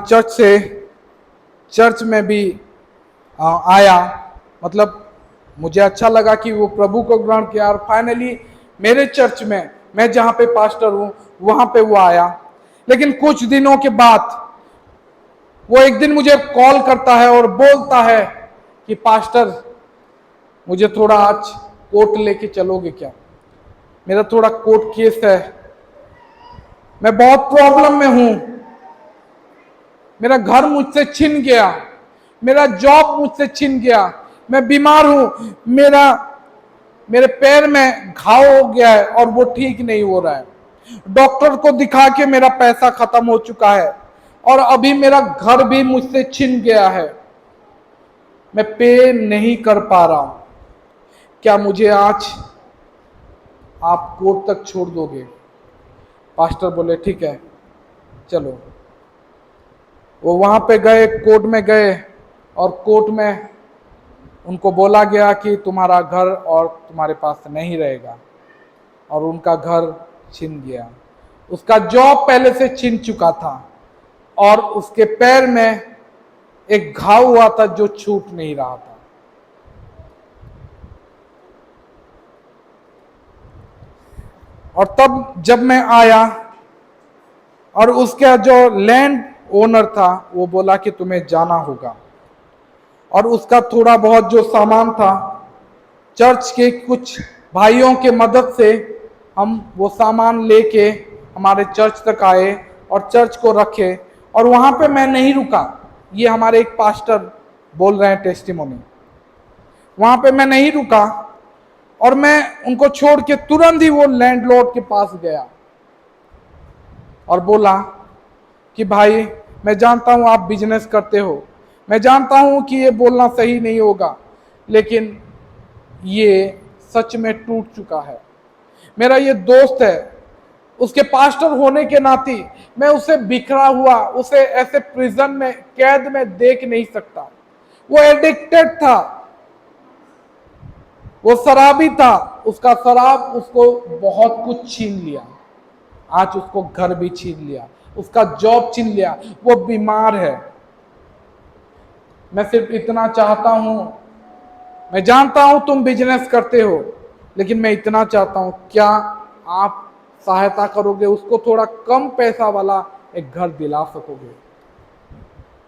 चर्च में भी आया। मतलब मुझे अच्छा लगा कि वो प्रभु को ग्रहण किया, और फाइनली मेरे चर्च में, मैं जहां पे पास्टर हूं वहां पे वो आया। लेकिन कुछ दिनों के बाद वो एक दिन मुझे कॉल करता है और बोलता है कि पास्टर, मुझे थोड़ा आज कोर्ट लेके चलोगे क्या? मेरा थोड़ा कोर्ट केस है, मैं बहुत प्रॉब्लम में हूं, मेरा घर मुझसे छिन गया, मेरा जॉब मुझसे छिन गया, मैं बीमार हूं, मेरे पैर में घाव हो गया है और वो ठीक नहीं हो रहा है, डॉक्टर को दिखा के मेरा पैसा खत्म हो चुका है, और अभी मेरा घर भी मुझसे छिन गया है, मैं पे नहीं कर पा रहा हूं, क्या मुझे आज आप कोर्ट तक छोड़ दोगे? पास्टर बोले ठीक है चलो। वो वहां पे गए, कोर्ट में गए, और कोर्ट में उनको बोला गया कि तुम्हारा घर और तुम्हारे पास नहीं रहेगा, और उनका घर छिन गया। उसका जॉब पहले से छिन चुका था, और उसके पैर में एक घाव हुआ था जो छूट नहीं रहा था। और तब जब मैं आया, और उसका जो लैंड ओनर था वो बोला कि तुम्हें जाना होगा, और उसका थोड़ा बहुत जो सामान था, चर्च के कुछ भाइयों के मदद से हम वो सामान लेके हमारे चर्च तक आए और चर्च को रखे। और वहां पे मैं नहीं रुका, ये हमारे एक पास्टर बोल रहे हैं टेस्टिमोनी। वहां पे मैं नहीं रुका, और मैं उनको छोड़ के तुरंत ही वो लैंडलॉर्ड के पास गया और बोला कि भाई, मैं जानता हूं आप बिजनेस करते हो, मैं जानता हूं कि ये बोलना सही नहीं होगा, लेकिन ये सच में टूट चुका है। मेरा ये दोस्त है, उसके पास्टर होने के नाते मैं उसे बिखरा हुआ, उसे ऐसे प्रिजन में, कैद में देख नहीं सकता। वो एडिक्टेड था, वो शराबी था, उसका शराब उसको बहुत कुछ छीन लिया। आज उसको घर भी छीन लिया, उसका जॉब छीन लिया, वो बीमार है। मैं सिर्फ इतना चाहता हूं, मैं जानता हूं तुम बिजनेस करते हो, लेकिन मैं इतना चाहता हूं, क्या आप सहायता करोगे, उसको थोड़ा कम पैसा वाला एक घर दिला सकोगे?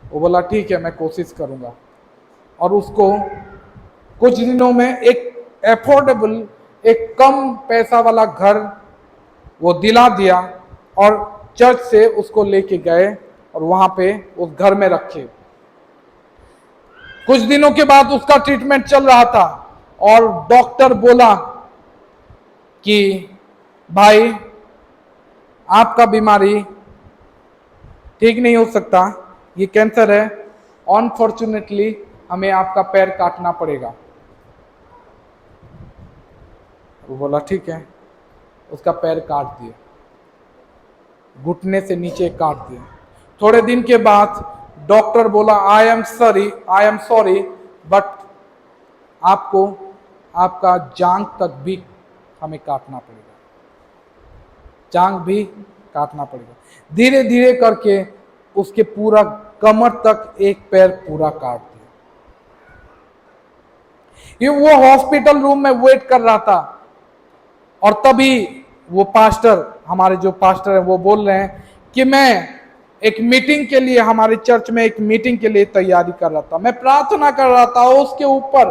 वो बोला ठीक है, मैं कोशिश करूंगा। और उसको कुछ दिनों में एक एफोर्डेबल, एक कम पैसा वाला घर वो दिला दिया, और चर्च से उसको लेके गए और वहां पे उस घर में रखे। कुछ दिनों के बाद उसका ट्रीटमेंट चल रहा था, और डॉक्टर बोला कि भाई, आपका बीमारी ठीक नहीं हो सकता, ये कैंसर है, अनफॉर्चुनेटली हमें आपका पैर काटना पड़ेगा। वो बोला ठीक है, उसका पैर काट दिया, घुटने से नीचे काट दिया। थोड़े दिन के बाद डॉक्टर बोला आई एम सॉरी, बट आपको आपका जांग तक भी हमें काटना पड़ेगा, जांग भी काटना पड़ेगा। धीरे धीरे करके उसके पूरा कमर तक एक पैर पूरा काट दिया। ये वो हॉस्पिटल रूम में वेट कर रहा था, और तभी वो पास्टर, हमारे जो पास्टर है, वो बोल रहे हैं कि मैं एक मीटिंग के लिए, हमारे चर्च में एक मीटिंग के लिए तैयारी कर रहा था, मैं प्रार्थना कर रहा था, उसके ऊपर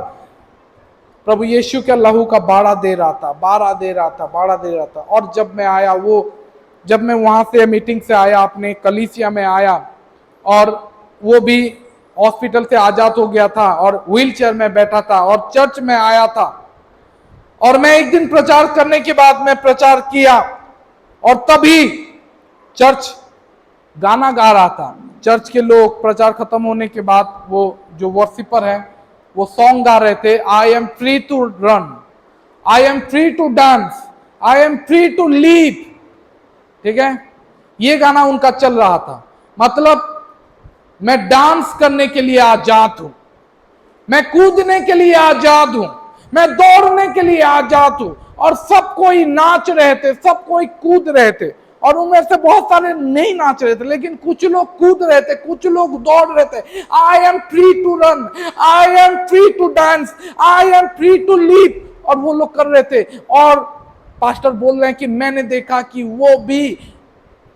प्रभु यीशु के लहू का बाड़ा दे रहा था। और जब मैं आया, जब मैं वहां से मीटिंग से आया, अपने कलीसिया में आया, और वो भी हॉस्पिटल से आजाद हो गया था और व्हील चेयर में बैठा था, और चर्च में आया था। और मैं एक दिन प्रचार करने के बाद मैं प्रचार किया, और तभी चर्च गाना गा रहा था। चर्च के लोग प्रचार खत्म होने के बाद, वो जो वर्शिपर है, वो सॉन्ग गा रहे थे, I am free to run, I am free to dance, I am free to live. ठीक है, ये गाना उनका चल रहा था। मतलब मैं डांस करने के लिए आजाद हूं, मैं कूदने के लिए आजाद हूं, मैं दौड़ने के लिए आजाद हूं। और सब कोई नाच रहे थे, सब कोई कूद रहे थे, और उनमें से बहुत सारे नहीं नाच रहे थे, लेकिन कुछ लोग कूद रहे थे, कुछ लोग दौड़ रहे थे। I am free to run, I am free to dance, I am free to live, और वो लोग कर रहे थे। और पास्टर बोल रहे हैं कि मैंने देखा कि वो भी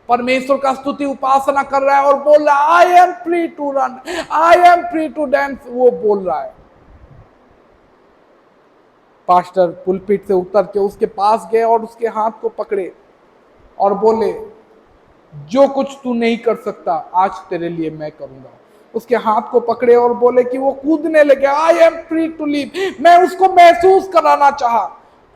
परमेश्वर का स्तुति उपासना कर रहा है, और बोल रहा है I am free to run, I am free to dance, वो बोल रहा है। पास्टर पुलपिट से उतर के उसके पास गए और उसके हाथ को पकड़े और बोले, जो कुछ तू नहीं कर सकता आज तेरे लिए मैं करूंगा। उसके हाथ को पकड़े और बोले कि वो कूदने लगे, I am free to live. मैं उसको महसूस कराना चाहा,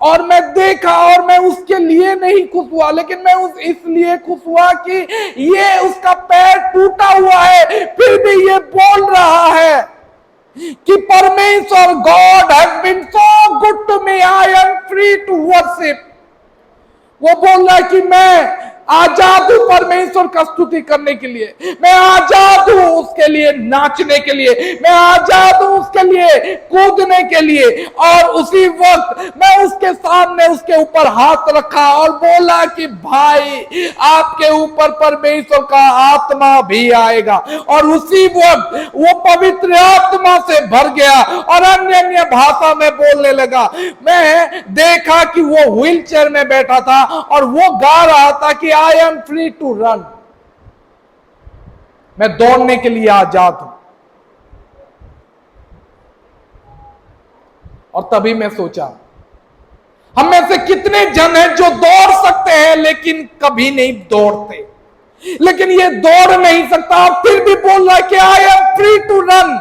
और मैं देखा, और मैं उसके लिए नहीं खुश हुआ, लेकिन मैं इसलिए खुश हुआ कि ये उसका पैर टूटा हुआ है, फिर भी ये बोल रहा है कि परमेश्वर, God has been so good to me, I am free to worship. वो बोल रहा है कि मैं आजाद हूं परमेश्वर का स्तुति करने के लिए, मैं आजाद हूं के लिए, नाचने के लिए, मैं आजाद हूं उसके लिए, कूदने के लिए। और उसी वक्त मैं उसके सामने उसके ऊपर हाथ रखा और बोला कि भाई आपके ऊपर परमेश्वर का आत्मा भी आएगा। और उसी वक्त वो पवित्र आत्मा से भर गया और अन्य अन्य भाषा में बोलने लगा। मैं देखा कि वो व्हील चेयर में बैठा था और वो गा रहा था कि I am free to run, मैं दौड़ने के लिए आजाद हूं। और तभी मैं सोचा, हम में से कितने जन हैं जो दौड़ सकते हैं लेकिन कभी नहीं दौड़ते, लेकिन ये दौड़ नहीं सकता और फिर भी बोल रहा है कि I am free to run.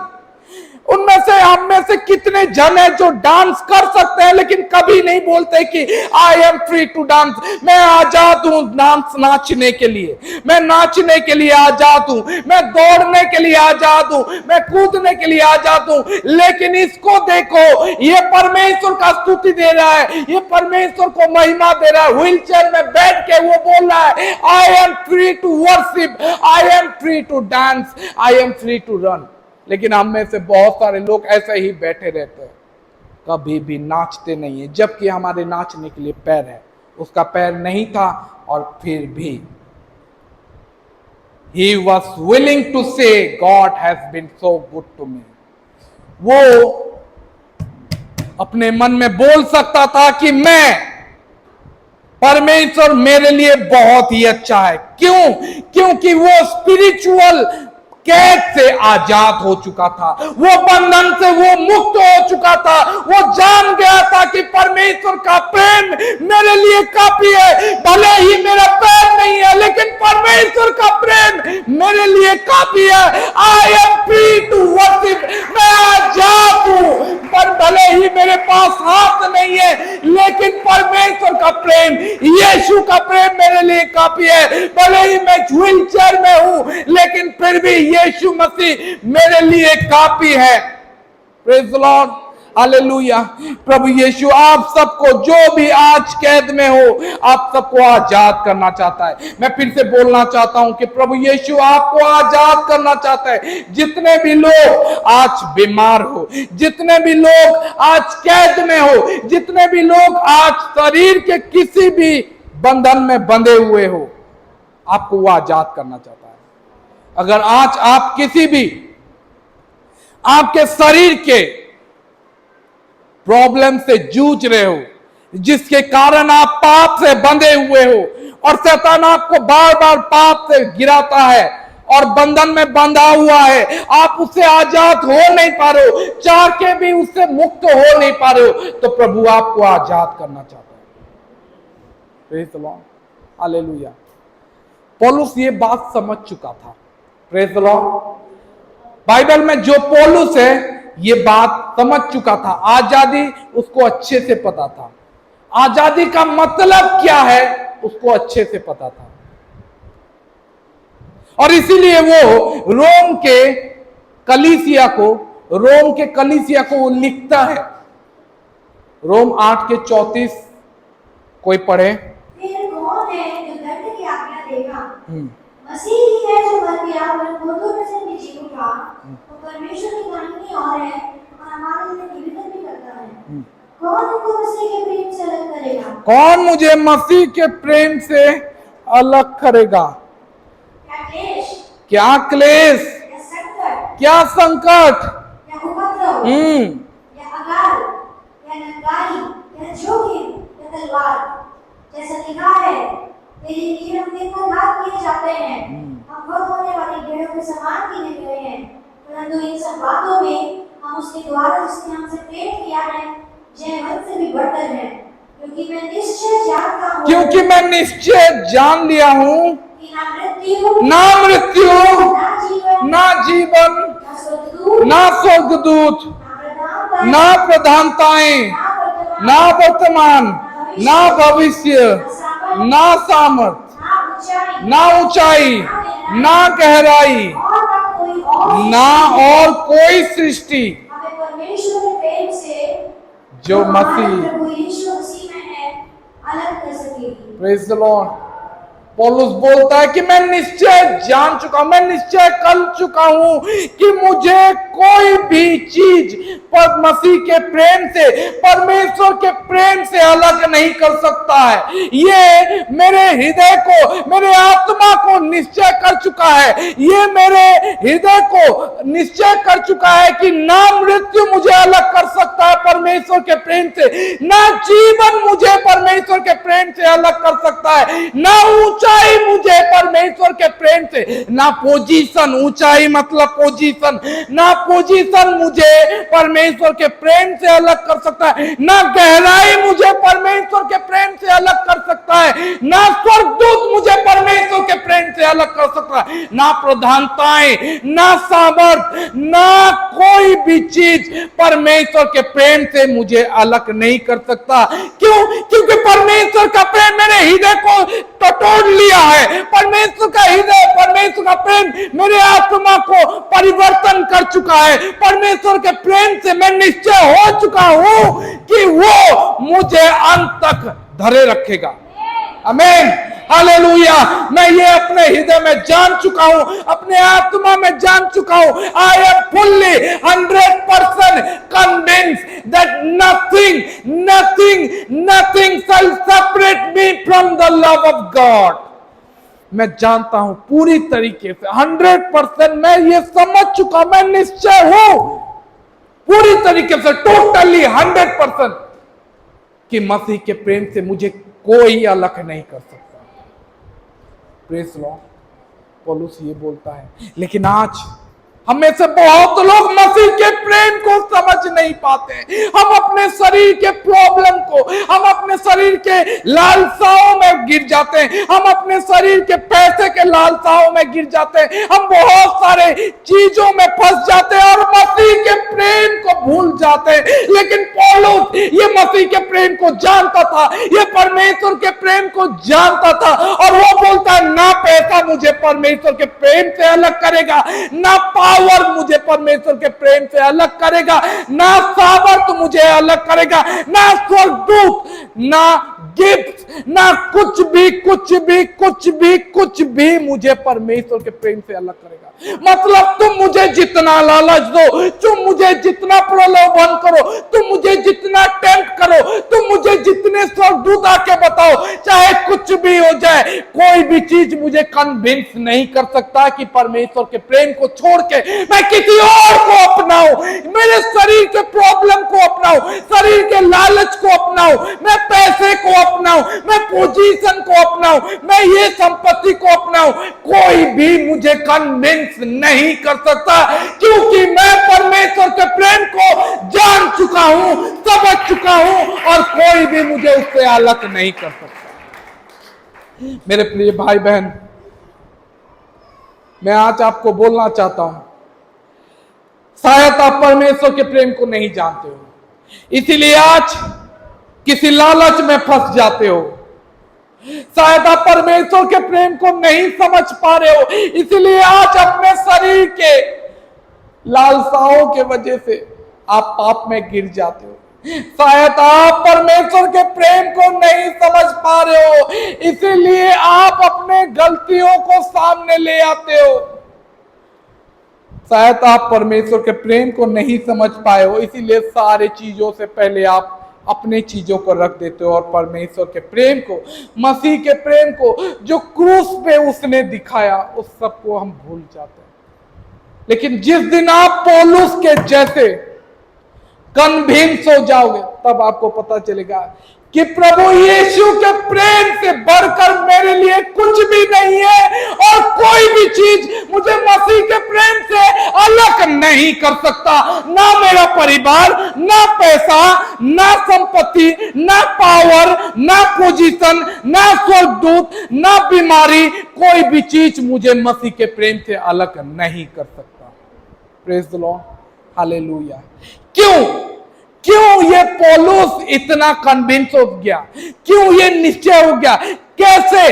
उनमें से हम में से कितने जन हैं जो डांस कर सकते हैं लेकिन कभी नहीं बोलते कि I am free to dance, मैं आजाद हूं डांस नाचने के लिए, मैं नाचने के लिए आजाद हूं, मैं दौड़ने के लिए आजाद हूं, मैं कूदने के लिए आजाद हूं। लेकिन इसको देखो, ये परमेश्वर का स्तुति दे रहा है, ये परमेश्वर को महिमा दे रहा है, व्हील चेयर में बैठ के वो बोल रहा है I am free to worship, I am free to dance, I am free to run. लेकिन हम में से बहुत सारे लोग ऐसे ही बैठे रहते हैं, कभी भी नाचते नहीं है, जबकि हमारे नाचने के लिए पैर है, उसका पैर नहीं था और फिर भी he was willing to say God has been so good to me। वो अपने मन में बोल सकता था कि मैं, परमेश्वर मेरे लिए बहुत ही अच्छा है। क्यों? क्योंकि वो स्पिरिचुअल कैद से आजाद हो चुका था, वो बंधन से वो मुक्त हो चुका था। वो जान गया था कि परमेश्वर का प्रेम मेरे लिए काफी है, भले ही मेरा पैर नहीं है लेकिन परमेश्वर का प्रेम मेरे लिए काफी है। I am free to worship, मैं आजाद हूं, पर भले ही मेरे पास हाथ नहीं है लेकिन परमेश्वर का प्रेम, यीशु का प्रेम मेरे लिए काफी है। भले ही मैं व्हील चेयर में हूं लेकिन फिर भी यीशु मसीह मेरे लिए काफी है। Praise the lord, hallelujah. प्रभु यीशु आप सबको, जो भी आज कैद में हो, आप सबको आजाद करना चाहता है। मैं फिर से बोलना चाहता हूं कि प्रभु यीशु आपको आजाद करना चाहता है। जितने भी लोग आज बीमार हो, जितने भी लोग आज कैद में हो, जितने भी लोग आज शरीर के किसी भी बंधन में बंधे हुए हो, आपको वो आजाद करना चाहता है। अगर आज आप किसी भी आपके शरीर के प्रॉब्लम से जूझ रहे हो, जिसके कारण आप पाप से बंधे हुए हो और शैतान आपको बार बार पाप से गिराता है और बंधन में बंधा हुआ है, आप उससे आजाद हो नहीं पा रहे हो, चाह के भी उससे मुक्त हो नहीं पा रहे हो, तो प्रभु आपको आजाद करना चाहता है। Praise the lord, hallelujah. पौलुस ये बात समझ चुका था। Praise the Lord. बाइबल में जो पौलुस है ये बात समझ चुका था, आजादी उसको अच्छे से पता था, आजादी का मतलब क्या है उसको अच्छे से पता था। और इसीलिए वो रोम के कलीसिया को वो लिखता है। रोम 8:34 कोई पढ़े। फिर कौन है जो दंड की आज्ञा देगा? मसीह ही है जो मर गया और मुर्दों में से भी जी उठा, वो परमेश्वर की दाहिनी ओर है और हमारे लिए निवेदन भी करता है। कौन हमको मसीह के प्रेम से अलग करेगा? कौन मुझे मसीह के प्रेम से अलग करेगा? क्या क्लेश, क्या क्लेश, या संकट, क्या संकट, या उपद्रव, या अकाल, या नंगाई, या जोखिम, या तलवार? जैसा लिखा है, तेरे तीर अपने पर घात किए जाते हैं, हम वध होने वाली भेड़ों के समान गिने गए हैं। परंतु इन सब बातों में हम उसके द्वारा जिसने हमसे प्रेम किया है जयवंत से भी बढ़कर है, क्योंकि मैं निश्चय जान लिया हूँ कि ना मृत्यु, ना जीवन, ना स्वर्गदूत, ना प्रधानताएं, ना वर्तमान, ना भविष्य, ना सामर्थ, ना ऊंचाई, ना गहराई, ना और कोई सृष्टि जो मसीह, प्रेज द लॉर्ड, पौलुस बोलता है कि मैं निश्चय जान चुका हूं, मैं निश्चय कर चुका हूं कि मुझे कोई भी चीज पर मसीह के प्रेम से, परमेश्वर के प्रेम से अलग नहीं कर सकता है। ये मेरे हृदय को, मेरे आत्मा को निश्चय कर चुका है। ये मेरे हृदय को निश्चय कर चुका है कि ना मृत्यु मुझे अलग कर सकता है परमेश्वर के प्रेम से, ना जीवन मुझे परमेश्वर के प्रेम से अलग कर सकता है, ना ऊंचाई मुझे परमेश्वर के प्रेम से, ना पोजीशन, ऊंचाई मतलब पोजीशन, ना पोजीशन मुझे परमेश्वर के प्रेम से अलग कर सकता है, ना गहराई मुझे परमेश्वर के प्रेम से अलग कर सकता है, ना स्वर्गदूत मुझे परमेश्वर के प्रेम से अलग कर सकता है, ना प्रधानताएं, ना सामर्थ, ना कोई भी चीज परमेश्वर के प्रेम से मुझे अलग नहीं कर सकता। क्यों? क्योंकि परमेश्वर का प्रेम मेरे हृदय को टटोल लिया है। परमेश्वर का हृदय, परमेश्वर का प्रेम मेरे आत्मा को परिवर्तन कर चुका है। परमेश्वर के प्रेम से मैं निश्चय हो चुका हूं कि वो मुझे अंत तक धरे रखेगा। आमीन, हालेलुया। मैं ये अपने हृदय में जान चुका हूं, अपने आत्मा में जान चुका हूं। I am fully 100% convinced that nothing shall separate me from the love of God। मैं जानता हूं पूरी तरीके से 100%, मैं ये समझ चुका, मैं निश्चय हूं पूरी तरीके से, टोटली 100% कि मसीह के प्रेम से मुझे कोई अलग नहीं कर सकता। Praise Lord. पौलुस ये बोलता है, लेकिन आज हम में से बहुत लोग मसीह के प्रेम को समझ नहीं पाते। हम अपने शरीर के प्रॉब्लम को, हम अपने शरीर के लालसाओं में गिर जाते हैं, हम अपने शरीर के पैसे के लालसाओं में गिर जाते हैं, हम बहुत सारे चीजों में फंस जाते हैं और मसीह के प्रेम को भूल जाते हैं। लेकिन पौलुस ये मसीह के प्रेम को जानता था, ये परमेश्वर के प्रेम को जानता था, और वो बोलता है ना पैसा मुझे परमेश्वर के प्रेम से अलग करेगा, ना पावर मुझे परमेश्वर के प्रेम से अलग करेगा, ना सामर्थ मुझे अलग करेगा, ना स्वर्गदूत, ना गिफ्ट, ना कुछ भी मुझे परमेश्वर के प्रेम से अलग करेगा। मतलब तुम मुझे जितना लालच दो, तुम मुझे जितना प्रलोभन करो, तुम मुझे जितना टेम्प्ट करो, तुम मुझे जितने स्वर्गदूत आके बताओ, चाहे कुछ भी हो जाए, कोई भी चीज मुझे कन्विंस नहीं कर सकता कि परमेश्वर के प्रेम को छोड़ के मैं किसी और को अपनाऊं, मेरे शरीर के प्रॉब्लम को अपनाऊं, शरीर के लालच को अपनाऊं, मैं पैसे को अपनाऊं, मैं पोजीशन को अपनाऊं, मैं ये संपत्ति को अपनाऊं, कोई भी मुझे कन्विंस नहीं कर सकता, क्योंकि मैं परमेश्वर के प्रेम को जान चुका हूं, समझ चुका हूं, और कोई भी मुझे उससे अलग नहीं कर सकता। मेरे प्रिय भाई बहन, मैं आज आपको बोलना चाहता हूं, शायद आप परमेश्वर के प्रेम को नहीं जानते हो, इसीलिए आज किसी लालच में फंस जाते हो। शायद आप परमेश्वर के प्रेम को नहीं समझ पा रहे हो, इसीलिए आज अपने शरीर के लालसाओं के वजह से आप पाप में गिर जाते हो। शायद आप परमेश्वर के प्रेम को नहीं समझ पा रहे हो, इसीलिए आप अपने गलतियों को सामने ले आते हो। शायद आप परमेश्वर के प्रेम को नहीं समझ पाए हो, इसीलिए सारी चीजों से पहले आप अपने चीजों को रख देते हो और परमेश्वर के प्रेम को, मसीह के प्रेम को जो क्रूस पे उसने दिखाया, उस सब को हम भूल जाते हैं। लेकिन जिस दिन आप पौलुस के जैसे कन्विंस हो जाओगे, तब आपको पता चलेगा कि प्रभु यीशु के प्रेम से बढ़कर मेरे लिए कुछ भी नहीं है, और कोई भी चीज मुझे मसीह के प्रेम से अलग नहीं कर सकता। ना मेरा परिवार, ना पैसा, ना संपत्ति, ना पावर, ना पोजीशन, ना स्वर्गदूत, ना बीमारी, कोई भी चीज मुझे मसीह के प्रेम से अलग नहीं कर सकता। Praise the lord, hallelujah. क्यों ये पौलुस इतना कन्विंस हो गया? क्यों ये निश्चय हो गया? कैसे?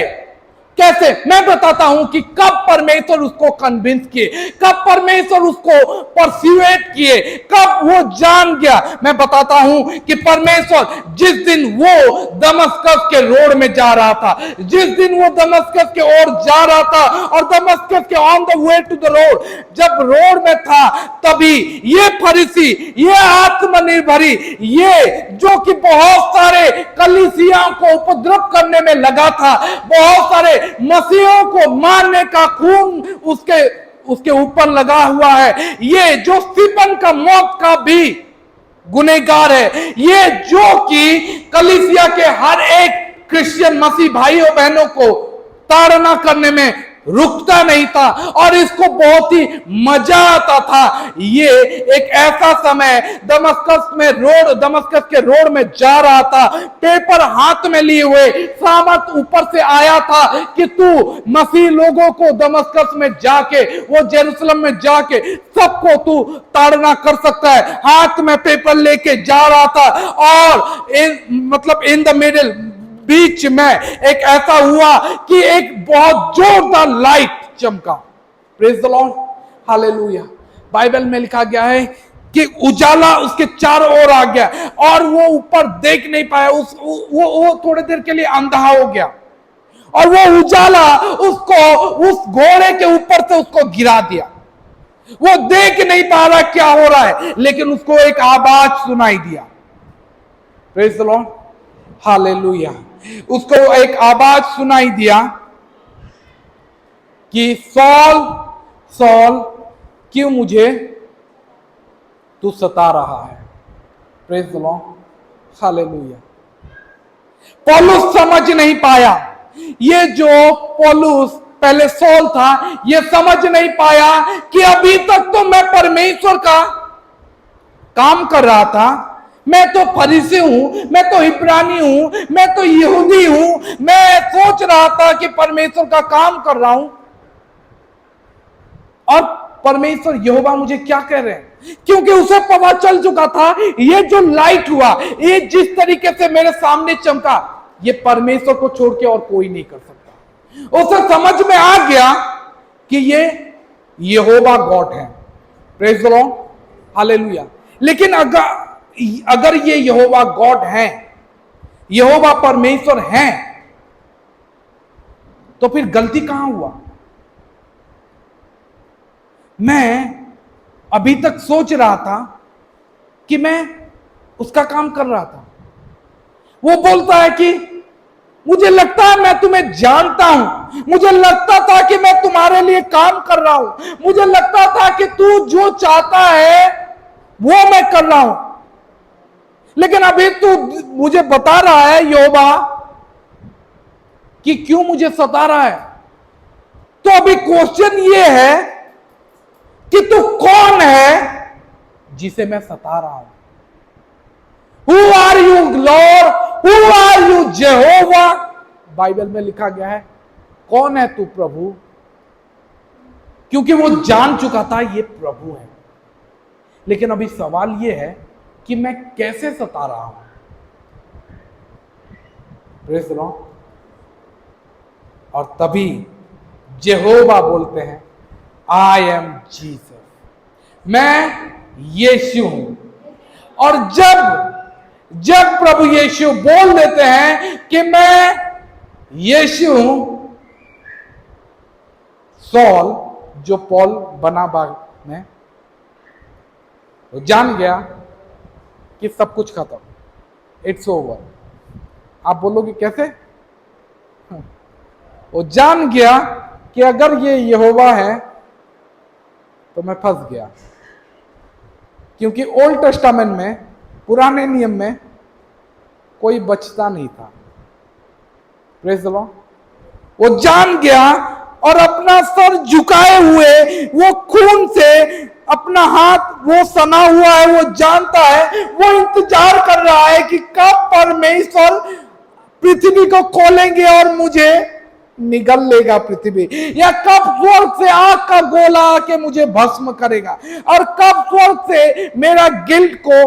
कैसे? मैं बताता हूं कि कब परमेश्वर उसको कन्विंस किए, कब परमेश्वर उसको परस्यूएट किए, कब वो जान गया। मैं बताता हूं कि परमेश्वर जिस दिन वो दमस्कस के रोड में जा रहा था, जिस दिन वो दमस्कस के ओर जा रहा था और दमस्कस के on the way to the road, जब रोड में था, तभी ये फरीसी, ये आत्मनिर्भरी, ये जो कि बहुत सारे कलीसियाओं को उपद्रव करने में लगा था, बहुत सारे मसीहों को मारने का खून उसके ऊपर लगा हुआ है, ये जो स्टीफन का मौत का भी गुनहगार है, ये जो कि कलीसिया के हर एक क्रिश्चियन मसीह भाइयों बहनों को ताड़ना करने में रुकता नहीं था और इसको बहुत ही मजा आता था। ये एक ऐसा समय दमस्कस के रोड में जा रहा था, पेपर हाथ में लिए हुए, सामर्थ ऊपर से आया था कि तू मसीह लोगों को दमस्कस में जाके, वो जेरूसलम में जाके सबको तू ताड़ना कर सकता है। हाथ में पेपर लेके जा रहा था और इन द मिडिल, बीच में एक ऐसा हुआ कि एक बहुत जोरदार लाइट चमका। Praise the lord, hallelujah. Bible में लिखा गया है कि उजाला उसके चारों ओर आ गया और वो ऊपर देख नहीं पाया, वो थोड़ी देर के लिए अंधा हो गया और वो उजाला उसको उस घोड़े के ऊपर से उसको गिरा दिया। वो देख नहीं पा रहा क्या हो रहा है, लेकिन उसको एक आवाज सुनाई दिया। Praise the lord, hallelujah. उसको एक आवाज सुनाई दिया कि सॉल सॉल क्यों मुझे तू सता रहा है। Praise the lord, hallelujah. पौलुस समझ नहीं पाया, ये जो पौलुस पहले सॉल था, ये समझ नहीं पाया कि अभी तक तो मैं परमेश्वर का काम कर रहा था, मैं तो फरीसी हूं, मैं तो इब्रानी हूं, मैं तो यहूदी हूं, मैं सोच रहा था कि परमेश्वर का काम कर रहा हूं और परमेश्वर यहोवा मुझे क्या कह रहे हैं, क्योंकि उसे पता चल चुका था ये जो लाइट हुआ, ये जिस तरीके से मेरे सामने चमका, ये परमेश्वर को छोड़ के और कोई नहीं कर सकता। उसे समझ में आ गया कि ये यहोवा गॉड है। Praise the lord, hallelujah. लेकिन अगर ये यहोवा गॉड है, यहोवा परमेश्वर है, तो फिर गलती कहां हुआ? मैं अभी तक सोच रहा था कि मैं उसका काम कर रहा था। वो बोलता है कि मुझे लगता है मैं तुम्हें जानता हूं, मुझे लगता था कि मैं तुम्हारे लिए काम कर रहा हूं, मुझे लगता था कि तू जो चाहता है वो मैं कर रहा हूं, लेकिन अभी तू मुझे बता रहा है यहोवा कि क्यों मुझे सता रहा है। तो अभी क्वेश्चन ये है कि तू कौन है जिसे मैं सता रहा हूं? Who are you lord, who are you Jehovah? Bible में लिखा गया है कौन है तू प्रभु, क्योंकि वो जान चुका था ये प्रभु है। लेकिन अभी सवाल ये है कि मैं कैसे सता रहा हूं? Praise the Lord. और तभी जेहोवा बोलते हैं आई एम जीसस, मैं यीशु हूं। और जब प्रभु यीशु बोल देते हैं कि मैं यीशु हूं, सॉल जो पौल बना बाग में, वो जान गया कि सब कुछ खत्म, इट्स ओवर। आप बोलोगे कैसे? वो जान गया कि अगर ये यहोवा है तो मैं फंस गया, क्योंकि ओल्ड टेस्टामेंट में, पुराने नियम में कोई बचता नहीं था। Praise the Lord. वो जान गया और अपना सर झुकाए हुए, वो खून से अपना हाथ वो सना हुआ है, वो जानता है, वो इंतजार कर रहा है कि कब परमेश्वर पृथ्वी को खोलेंगे और मुझे निगल लेगा पृथ्वी, या कब स्वर्ग से आग का गोला आके मुझे भस्म करेगा, और कब स्वर्ग से मेरा गिल्ट को,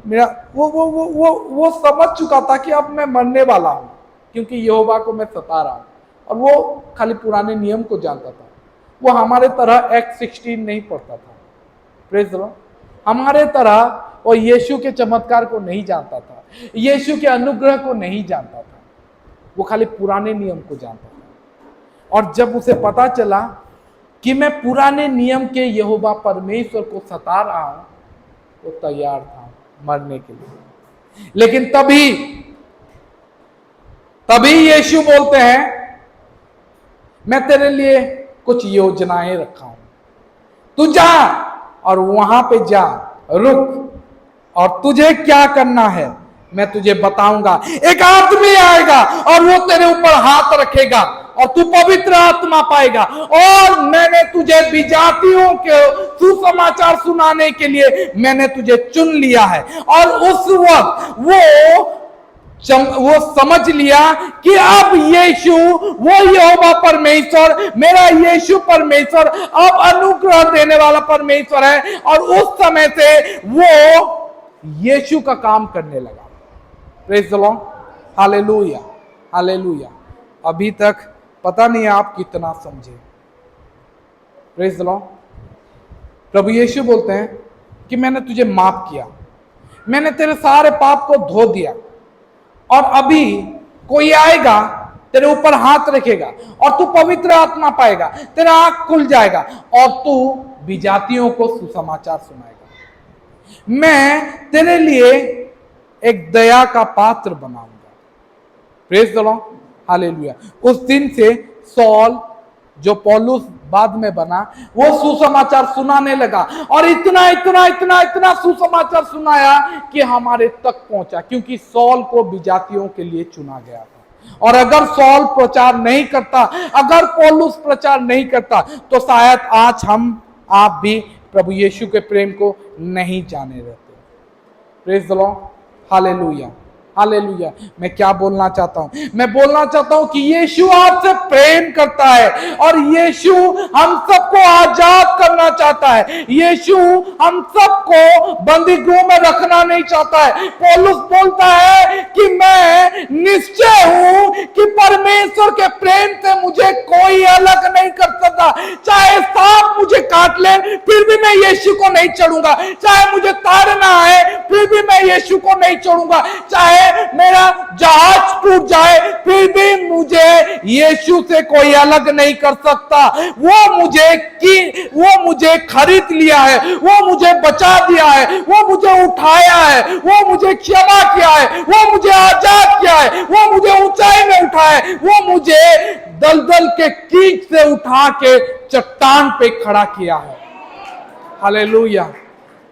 मेरा वो समझ चुका था कि अब मैं मरने वाला हूं, क्योंकि यहोवा को मैं सता रहा हूं। और वो खाली पुराने नियम को जानता था। वो हमारे तरह एक्ट 16 नहीं पढ़ता था, प्रेज द लॉर्ड। हमारे तरह वो यीशु के चमत्कार को नहीं जानता था, यीशु के अनुग्रह को नहीं जानता था, वो खाली पुराने नियम को जानता था। और जब उसे पता चला कि मैं पुराने नियम के यहोवा परमेश्वर को सता रहा हूं, वो तैयार था मरने के लिए। लेकिन तभी यीशु बोलते हैं, मैं तेरे लिए कुछ योजनाएं रखा हूं, तू जा और वहां पे जा, रुक, और तुझे क्या करना है मैं तुझे बताऊंगा। एक आदमी आएगा और वो तेरे ऊपर हाथ रखेगा और तू पवित्र आत्मा पाएगा, और मैंने तुझे विजातियों के सुसमाचार सुनाने के लिए मैंने तुझे चुन लिया है। और उस वक्त वो समझ लिया कि अब यीशु, वो यहोवा परमेश्वर, मेरा यीशु परमेश्वर अब अनुग्रह देने वाला परमेश्वर है। और उस समय से वो यीशु का काम करने लगा। Praise the lord, hallelujah, hallelujah. अभी तक पता नहीं आप कितना समझे। Praise the lord. प्रभु यीशु बोलते हैं कि मैंने तुझे माफ किया, मैंने तेरे सारे पाप को धो दिया, और अभी कोई आएगा तेरे ऊपर हाथ रखेगा और तू पवित्र आत्मा पाएगा, तेरा आंख खुल जाएगा और तू विजातियों को सुसमाचार सुनाएगा। मैं तेरे लिए एक दया का पात्र बनाऊंगा। Praise the lord, hallelujah. उस दिन से सौल, जो पौलुस बाद में बना, वो सुसमाचार सुनाने लगा, और इतना इतना इतना इतना सुसमाचार सुनाया कि हमारे तक पहुंचा, क्योंकि सौल को विजातियों के लिए चुना गया था। और अगर सौल प्रचार नहीं करता, अगर पौलुस प्रचार नहीं करता, तो शायद आज आप भी प्रभु यीशु के प्रेम को नहीं जाने रहते। Praise the lord, hallelujah, hallelujah. मैं क्या बोलना चाहता हूं? मैं बोलना चाहता हूं कि यीशु आपसे प्रेम करता है, और यीशु हम सबको आजाद करना चाहता है। यीशु हम सबको बंदी गृह में रखना नहीं चाहता है। पौलुस बोलता है कि मैं निश्चय हूं कि परमेश्वर के प्रेम से मुझे कोई अलग नहीं कर सकता। चाहे सांप मुझे काट ले, फिर भी मैं यीशु को नहीं छोड़ूंगा। चाहे मुझे ताड़ना है, फिर भी मैं यीशु को नहीं छोड़ूंगा। चाहे मेरा जहाज टूट जाए, फिर भी मुझे यीशु से कोई अलग नहीं कर सकता। वो मुझे खरीद लिया है, वो मुझे बचा दिया है, वो मुझे उठाया है, वो मुझे क्षमा किया है, वो मुझे आजाद किया है, वो मुझे ऊंचाई में उठाया है, वो मुझे दलदल के कीच से उठा के चट्टान पे खड़ा किया है। Hallelujah,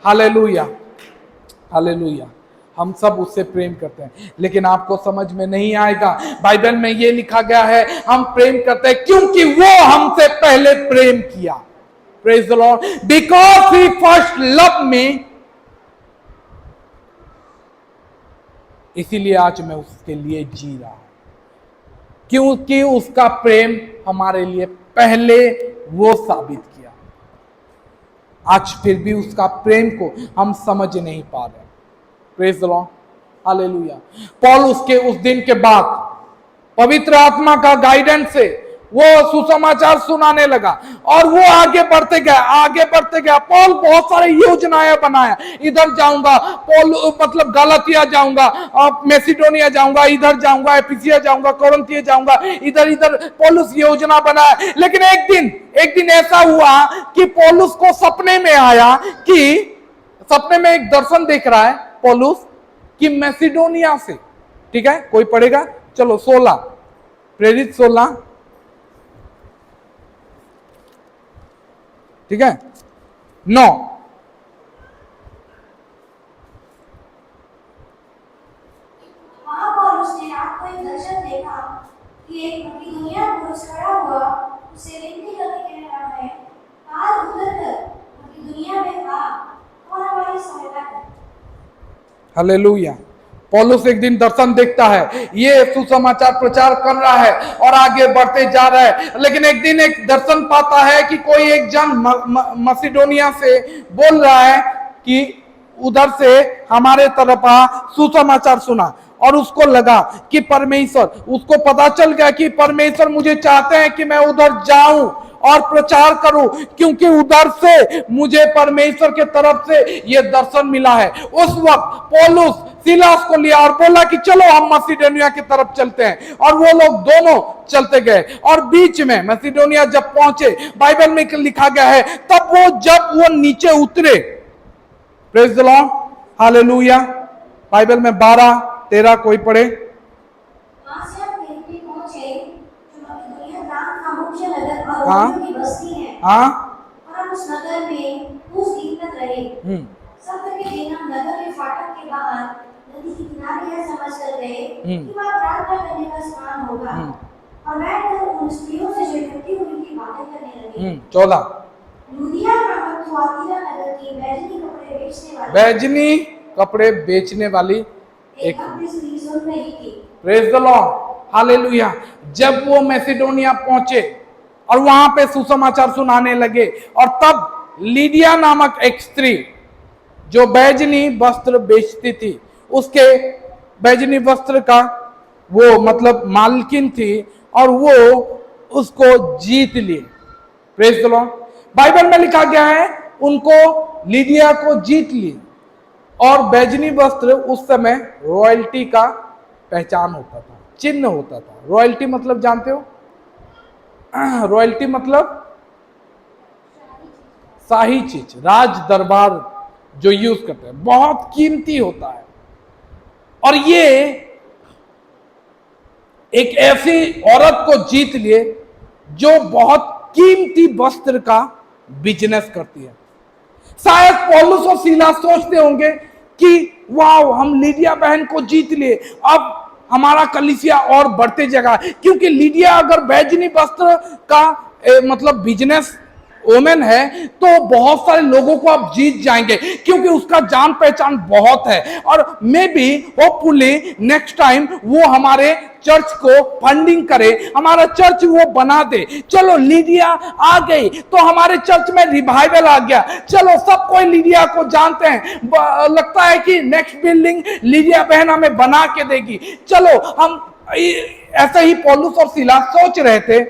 hallelujah, hallelujah. हम सब उससे प्रेम करते हैं, लेकिन आपको समझ में नहीं आएगा। बाइबल में ये लिखा गया है, हम प्रेम करते हैं क्योंकि वो हमसे पहले प्रेम किया। Praise the Lord, because he first love me. इसीलिए आज मैं उसके लिए जी रहा हूं, क्योंकि उसका प्रेम हमारे लिए पहले वो साबित किया। आज फिर भी उसका प्रेम को हम समझ नहीं पा रहे। Praise the lord, hallelujah. Paul उसके उस दिन के बाद पवित्र आत्मा का गाइडेंस से वो सुसमाचार सुनाने लगा, और वो आगे बढ़ते गया। पौल बहुत सारे योजनाएं बनाया, इधर जाऊंगा, मतलब गलातिया जाऊंगा, मैसिडोनिया जाऊंगा, इधर जाऊंगा, एफिसिया जाऊंगा, कोरिन्थिया जाऊंगा, इधर पौलुस योजना बनाया। लेकिन एक दिन ऐसा हुआ कि पौलुस को सपने में आया, कि सपने में एक दर्शन देख रहा है पौलुस कि मैसिडोनिया से, ठीक है, कोई पढ़ेगा? चलो 16, प्रेरित 16, ठीक है, 9। वहां पौलुस ने रात को एक दर्शन देखा कि एक मकीदुनिया पुरुष खड़ा हुआ, उसे विनती करके कह रहा है, काल उतर कर मकीदुनिया में आ और हमारी सहायता कर। हालेलुया। पौलुस एक दिन दर्शन देखता है, ये सुसमाचार प्रचार कर रहा है और आगे बढ़ते जा रहा है। लेकिन एक दिन एक दर्शन पाता है कि कोई एक जन मैसिडोनिया से बोल रहा है कि उधर से हमारे तरफ आ, सुसमाचार सुना। और उसको लगा कि परमेश्वर, उसको पता चल गया कि परमेश्वर मुझे चाहते हैं कि मैं उधर जाऊं और प्रचार करूं, क्योंकि उधर से मुझे परमेश्वर के तरफ से यह दर्शन मिला है। उस वक्त पौलुस सीलास को लिया और बोला कि चलो हम मैसिडोनिया की तरफ चलते हैं, और वो लोग दोनों चलते गए। और बीच में मैसिडोनिया जब पहुंचे, बाइबल में लिखा गया है, तब जब वो नीचे उतरे, praise the lord, hallelujah, Bible में 12-13 कोई पढ़े। वहां से हम फिलिप्पी पहुंचे, जो मकिदुनिया प्रांत का मुख्य नगर और हाँ। रोमियों की बस्ती है। हाँ, और हम उस नगर में कुछ दिन तक रहे। सप्ताह के दिन हम नगर के फाटक के बाहर नदी के किनारे यह समझ कर गए कि वहाँ प्रार्थना करने का स्थान होगा, और बैठकर उन स्त्रियों से जो इकट्ठी हुई थी बातें करने लगे। 14 लुदिया नामक थुआतीरा नगर की बैजनी कपड़े बेचने वाली एक स्त्री सुन रही थी। Praise the lord, hallelujah. जब वो मैसिडोनिया पहुंचे और वहां पे सुसमाचार सुनाने लगे, और तब लीडिया नामक एक स्त्री जो बैजनी वस्त्र बेचती थी, उसके बैजनी वस्त्र का वो मतलब मालकिन थी, और वो उसको जीत लिए। Praise the Lord. बाइबल में लिखा गया है उनको, लीडिया को जीत ली। और बैजनी वस्त्र उस समय रॉयल्टी का पहचान होता था, चिन्ह होता था। रॉयल्टी मतलब जानते हो? रॉयल्टी मतलब शाही चीज, राज दरबार जो यूज करते हैं, बहुत कीमती होता है। और ये एक ऐसी औरत को जीत लिए जो बहुत कीमती वस्त्र का बिजनेस करती है। शायद पौलुस और सीलास सोचते होंगे कि वाह, हम लीडिया बहन को जीत लिए, अब हमारा कलीसिया और बढ़ते जाएगा, क्योंकि लीडिया अगर बैजनी वस्त्र का मतलब बिजनेस वोमेन है तो बहुत सारे लोगों को आप जीत जाएंगे, क्योंकि उसका जान पहचान बहुत है। और may be hopefully next time वो हमारे चर्च को फंडिंग करे, हमारा चर्च वो बना दे। चलो लीडिया आ गई तो हमारे चर्च में रिवाइवल आ गया, चलो सब कोई लीडिया को जानते हैं, लगता है कि नेक्स्ट बिल्डिंग लीडिया बहन हमें बना के देगी, चलो हम ऐसे ही पौलुस और सीलास सोच रहे थे।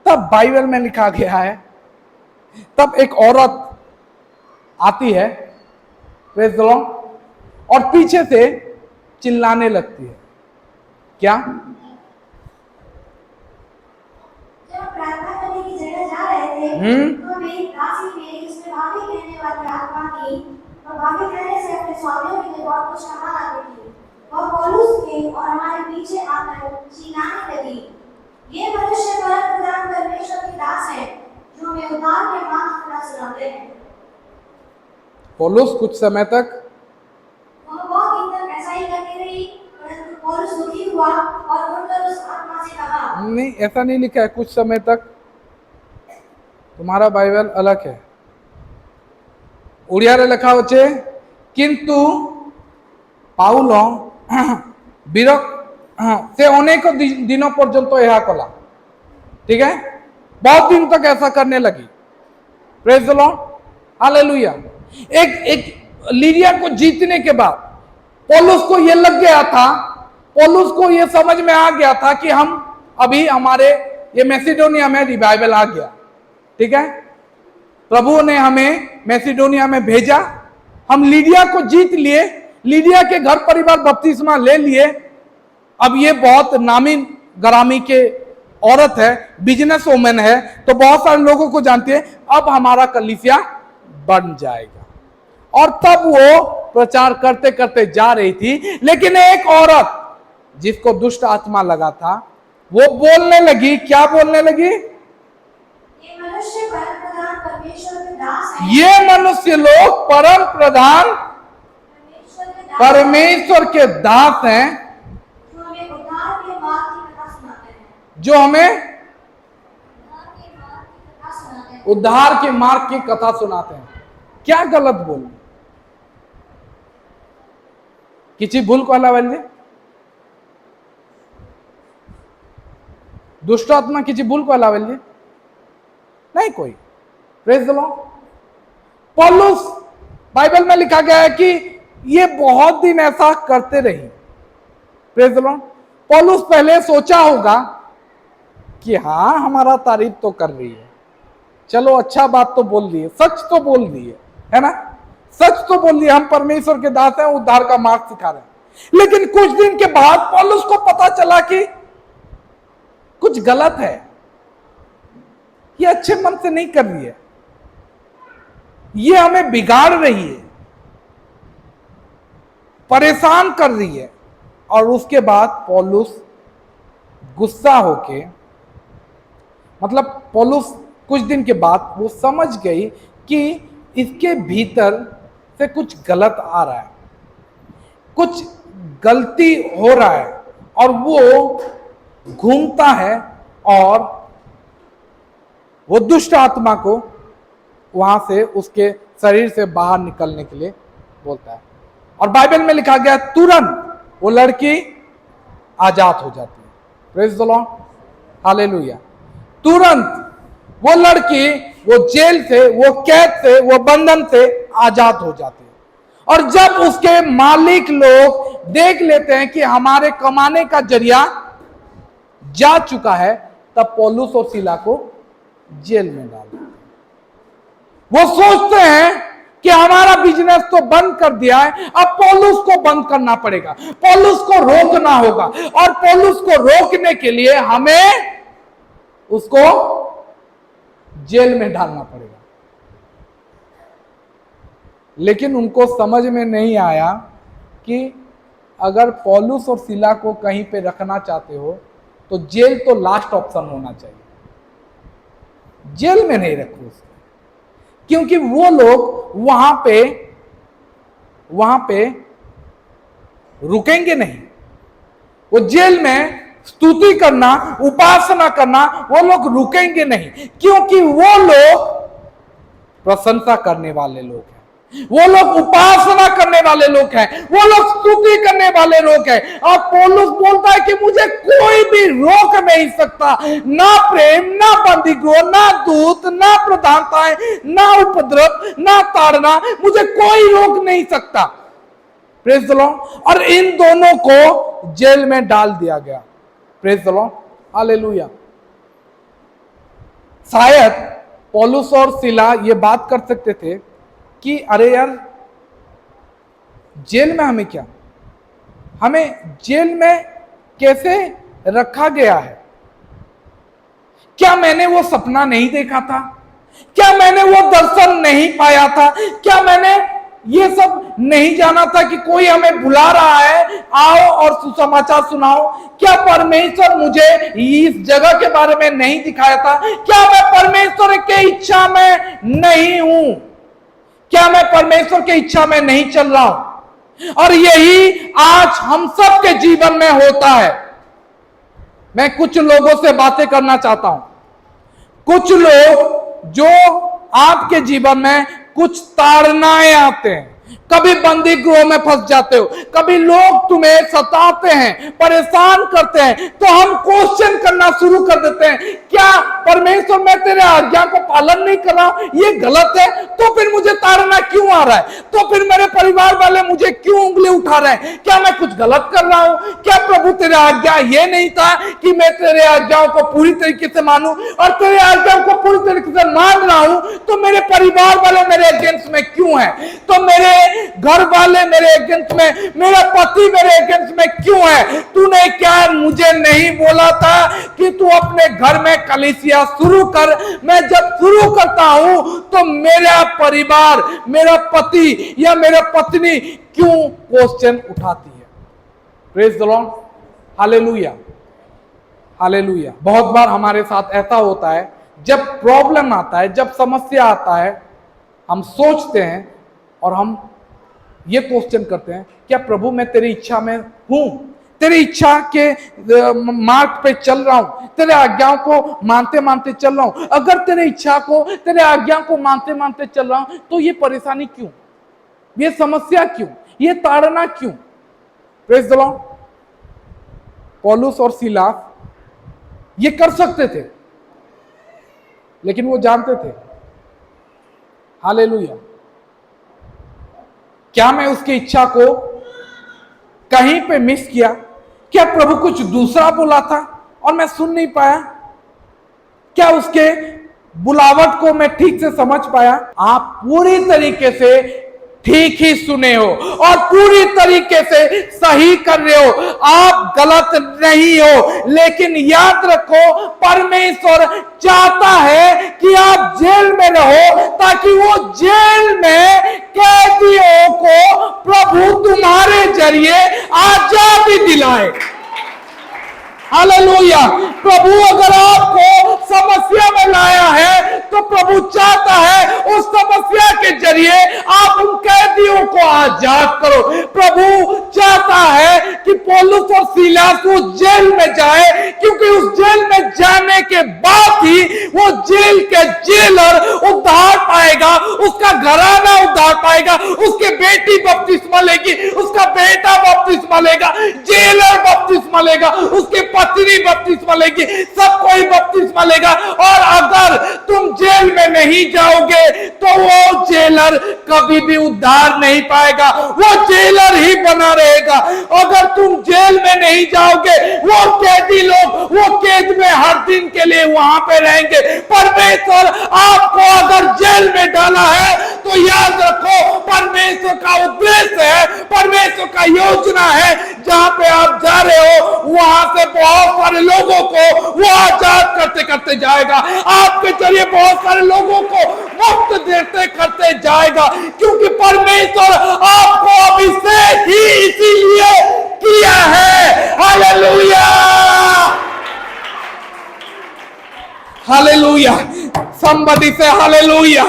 तब बाइबल में लिखा गया है, तब एक औरत आती है, प्रेज द लॉर्ड, और पीछे से चिल्लाने लगती है। क्या? जब प्रार्थना करने की जगह जा रहे थे तो मेरी दासी मेरी उसमें भाभी कहने वाली आत्मा की, और भाभी कहने से अपने स्वामियों के लिए बहुत कुछ कमा लाती थी। वह पौलुस के और हमारे पीछे आकर चिल्लाने लगी, ये मनुष्य परम प्रधान परमेश्वर के दास है, जो हमें उद्धार के मार्ग की कथा सुनाते हैं। पौलुस कुछ समय तक वह बहुत दिन तक ऐसा ही करती रही, परंतु पौलुस दुखी हुआ और उठकर उस आत्मा से कहा, नहीं, ऐसा नहीं लिखा है कुछ समय तक, तुम्हारा बाइबल अलग है। ओडिया रे लिखा होचे किंतु पाउल बिरक से अनेक दिनों पर्यंत यह कला। ठीक है, बहुत दिन तक ऐसा करने लगी। Praise the lord, hallelujah. एक लीडिया को जीतने के बाद पौलुस को यह लग गया था, पौलुस को यह समझ में आ गया था कि हम अभी हमारे ये मैसिडोनिया में रिवाइवल आ गया। ठीक है, प्रभु ने हमें मैसिडोनिया में भेजा, हम लीडिया को जीत लिए, लीडिया के घर परिवार बपतिस्मा ले लिए। अब ये बहुत नामी गरामी के औरत है, बिजनेस वोमेन है, तो बहुत सारे लोगों को जानती है। अब हमारा कलीसिया बन जाएगा। और तब वो प्रचार करते करते जा रही थी, लेकिन एक औरत जिसको दुष्ट आत्मा लगा था वो बोलने लगी। क्या बोलने लगी? ये मनुष्य परम प्रधान परमेश्वर के दास है, ये मनुष्य लोग परम प्रधान परमेश्वर के दास हैं, जो हमें उद्धार के मार्ग की कथा सुनाते हैं, जो हमें उद्धार के मार्ग की कथा सुनाते हैं। क्या गलत बोल? किसी भूल को अला बोलिए, दुष्ट आत्मा किसी भूल को अला बोलिए नहीं कोई। Praise the Lord. पौलुस, बाइबल में लिखा गया है कि ये बहुत दिन ऐसा करते रही, प्रेज द लॉर्ड। पौलुस पहले सोचा होगा कि हाँ हमारा तारीफ तो कर रही है, चलो अच्छा बात तो बोल रही है, सच तो बोल रही है ना, सच तो बोल रही है, हम परमेश्वर के दास हैं, उद्धार का मार्ग सिखा रहे हैं। लेकिन कुछ दिन के बाद पौलुस को पता चला कि कुछ गलत है, ये अच्छे मन से नहीं कर रही है, ये हमें बिगाड़ रही है, परेशान कर रही है। और उसके बाद पौलुस गुस्सा होके, मतलब पौलुस कुछ दिन के बाद वो समझ गई कि इसके भीतर से कुछ गलत आ रहा है, कुछ गलती हो रहा है, और वो घूमता है और वो दुष्ट आत्मा को वहां से उसके शरीर से बाहर निकलने के लिए बोलता है। और बाइबल में लिखा गया तुरंत वो लड़की आजाद हो जाती है। Praise the lord, hallelujah. तुरंत वो लड़की वो जेल से, वो कैद से, वो बंधन से आजाद हो जाती है। और जब उसके मालिक लोग देख लेते हैं कि हमारे कमाने का जरिया जा चुका है, तब पौलुस और सीला को जेल में डाल देते हैं। वो सोचते हैं कि हमारा बिजनेस तो बंद कर दिया है, अब पौलुस को बंद करना पड़ेगा, पौलुस को रोकना होगा, और पौलुस को रोकने के लिए हमें उसको जेल में डालना पड़ेगा। लेकिन उनको समझ में नहीं आया कि अगर पौलुस और सीला को कहीं पे रखना चाहते हो तो जेल तो लास्ट ऑप्शन होना चाहिए, जेल में नहीं रखो उसको, क्योंकि वो लोग वहां पे रुकेंगे नहीं। वो जेल में स्तुति करना, उपासना करना, वो लोग रुकेंगे नहीं, क्योंकि वो लोग प्रशंसा करने वाले लोग हैं, वो लोग उपासना करने वाले लोग हैं, वो लोग स्तुति करने वाले लोग हैं। और पौलुस बोलता है कि मुझे कोई भी रोक नहीं सकता, ना प्रेम, ना बंदीगृह, ना दूत, ना प्रधानताएं, ना उपद्रव, ना ताड़ना, मुझे कोई रोक नहीं सकता। Praise the Lord. और इन दोनों को जेल में डाल दिया गया। Praise the lord, hallelujah. शायद पौलुस और सीला ये बात कर सकते थे कि अरे यार, जेल में हमें क्या, हमें जेल में कैसे रखा गया है? क्या मैंने वो सपना नहीं देखा था? क्या मैंने वो दर्शन नहीं पाया था? क्या मैंने ये सब नहीं जाना था कि कोई हमें बुला रहा है, आओ और सुसमाचार सुनाओ? क्या परमेश्वर मुझे इस जगह के बारे में नहीं दिखाया था? क्या मैं परमेश्वर के इच्छा में नहीं हूं? क्या मैं परमेश्वर की इच्छा में नहीं चल रहा हूं? और यही आज हम सब के जीवन में होता है। मैं कुछ लोगों से बातें करना चाहता हूं। कुछ लोग जो आपके जीवन में कुछ ताड़नाएं आते हैं, कभी बंदी गृह में फंस जाते हो, कभी लोग तुम्हें सताते हैं, परेशान करते हैं, तो हम क्वेश्चन करना शुरू कर देते हैं, क्या परमेश्वर मैं तेरे आज्ञा को पालन नहीं कर रहा हूं? ये गलत है, तो फिर मुझे ताड़ना क्यों आ रहा है? तो फिर मेरे परिवार वाले मुझे क्यों उंगली उठा रहे हैं? क्या मैं कुछ गलत कर रहा हूं? क्या प्रभु तेरे आज्ञा ये नहीं था कि मैं तेरे आज्ञाओं को पूरी तरीके से मानूं? और तेरे आज्ञाओं को पूरी तरीके से मान रहा हूं, तो मेरे परिवार वाले मेरे अगेंस्ट में क्यों है? तो मेरे घर वाले मेरे अगेंस्ट में, मेरा पति मेरे अगेंस्ट में क्यों है? तूने क्या मुझे नहीं बोला था कि तू अपने घर में कलीसिया शुरू कर? मैं जब शुरू करता हूं तो मेरा परिवार, मेरा पति या मेरा पत्नी क्यों क्वेश्चन उठाती है? Praise the lord, hallelujah, hallelujah. बहुत बार हमारे साथ ऐसा होता है, जब प्रॉब्लम आता है, जब समस्या आता है, हम सोचते हैं और हम ये क्वेश्चन करते हैं, क्या प्रभु मैं तेरी इच्छा में हूं? तेरी इच्छा के मार्ग पे चल रहा हूं, तेरे आज्ञाओं को मानते मानते चल रहा हूं? अगर तेरे इच्छा को, तेरे आज्ञा को मानते मानते चल रहा हूं, तो ये परेशानी क्यों? ये समस्या क्यों? ये ताड़ना क्यों? Praise the Lord. पौलुस और सीला ये कर सकते थे, लेकिन वो जानते थे, हालेलुया, क्या मैं उसकी इच्छा को कहीं पे मिस किया? क्या प्रभु कुछ दूसरा बोला था और मैं सुन नहीं पाया? क्या उसके बुलावट को मैं ठीक से समझ पाया? आप पूरी तरीके से ठीक ही सुने हो और पूरी तरीके से सही कर रहे हो, आप गलत नहीं हो। लेकिन याद रखो, परमेश्वर चाहता है कि आप जेल में रहो ताकि वो जेल में कैदियों को प्रभु तुम्हारे जरिए आजादी दिलाए। हालेलुया। प्रभु अगर आपको समस्या में लाया है तो प्रभु चाहता है उस समस्या के जरिए आप उन कैदियों को आजाद करो। प्रभु चाहता है कि पौलुस और सीलास वो जेल में जाए, क्योंकि उस जेल में जाने के बाद ही वो जेल के जेलर उद्धार पाएगा, उसका घराना उद्धार पाएगा, उसकी बेटी बपतिस्मा लेगी, उसका बेटा बपतिस्मा लेगा, जेलर बपतिस्मा लेगा, उसके पत्नी बपतिस्मा लेगी, सब कोई बपतिस्मा लेगा। और अगर तुम जेल में नहीं जाओगे तो वो जेलर कभी भी उद्धार नहीं पाएगा, वो जेलर ही बना रहेगा। अगर तुम जेल में नहीं जाओगे, वो कैदी लोग वो कैद में हर दिन के लिए वहां पे रहेंगे। परमेश्वर आपको अगर जेल में डाला है तो याद रखो, परमेश्वर का उद्देश्य है, परमेश्वर का योजना है, जहां पे आप जा रहे हो वहां से बहुत सारे लोगों को वो आजाद करते करते जाएगा, आपके जरिए बहुत सारे लोगों को मुक्त देते करते जाएगा, क्योंकि परमेश्वर आपको अभिषेक ही इसीलिए किया है। Hallelujah, hallelujah. somebody से हालेलुया,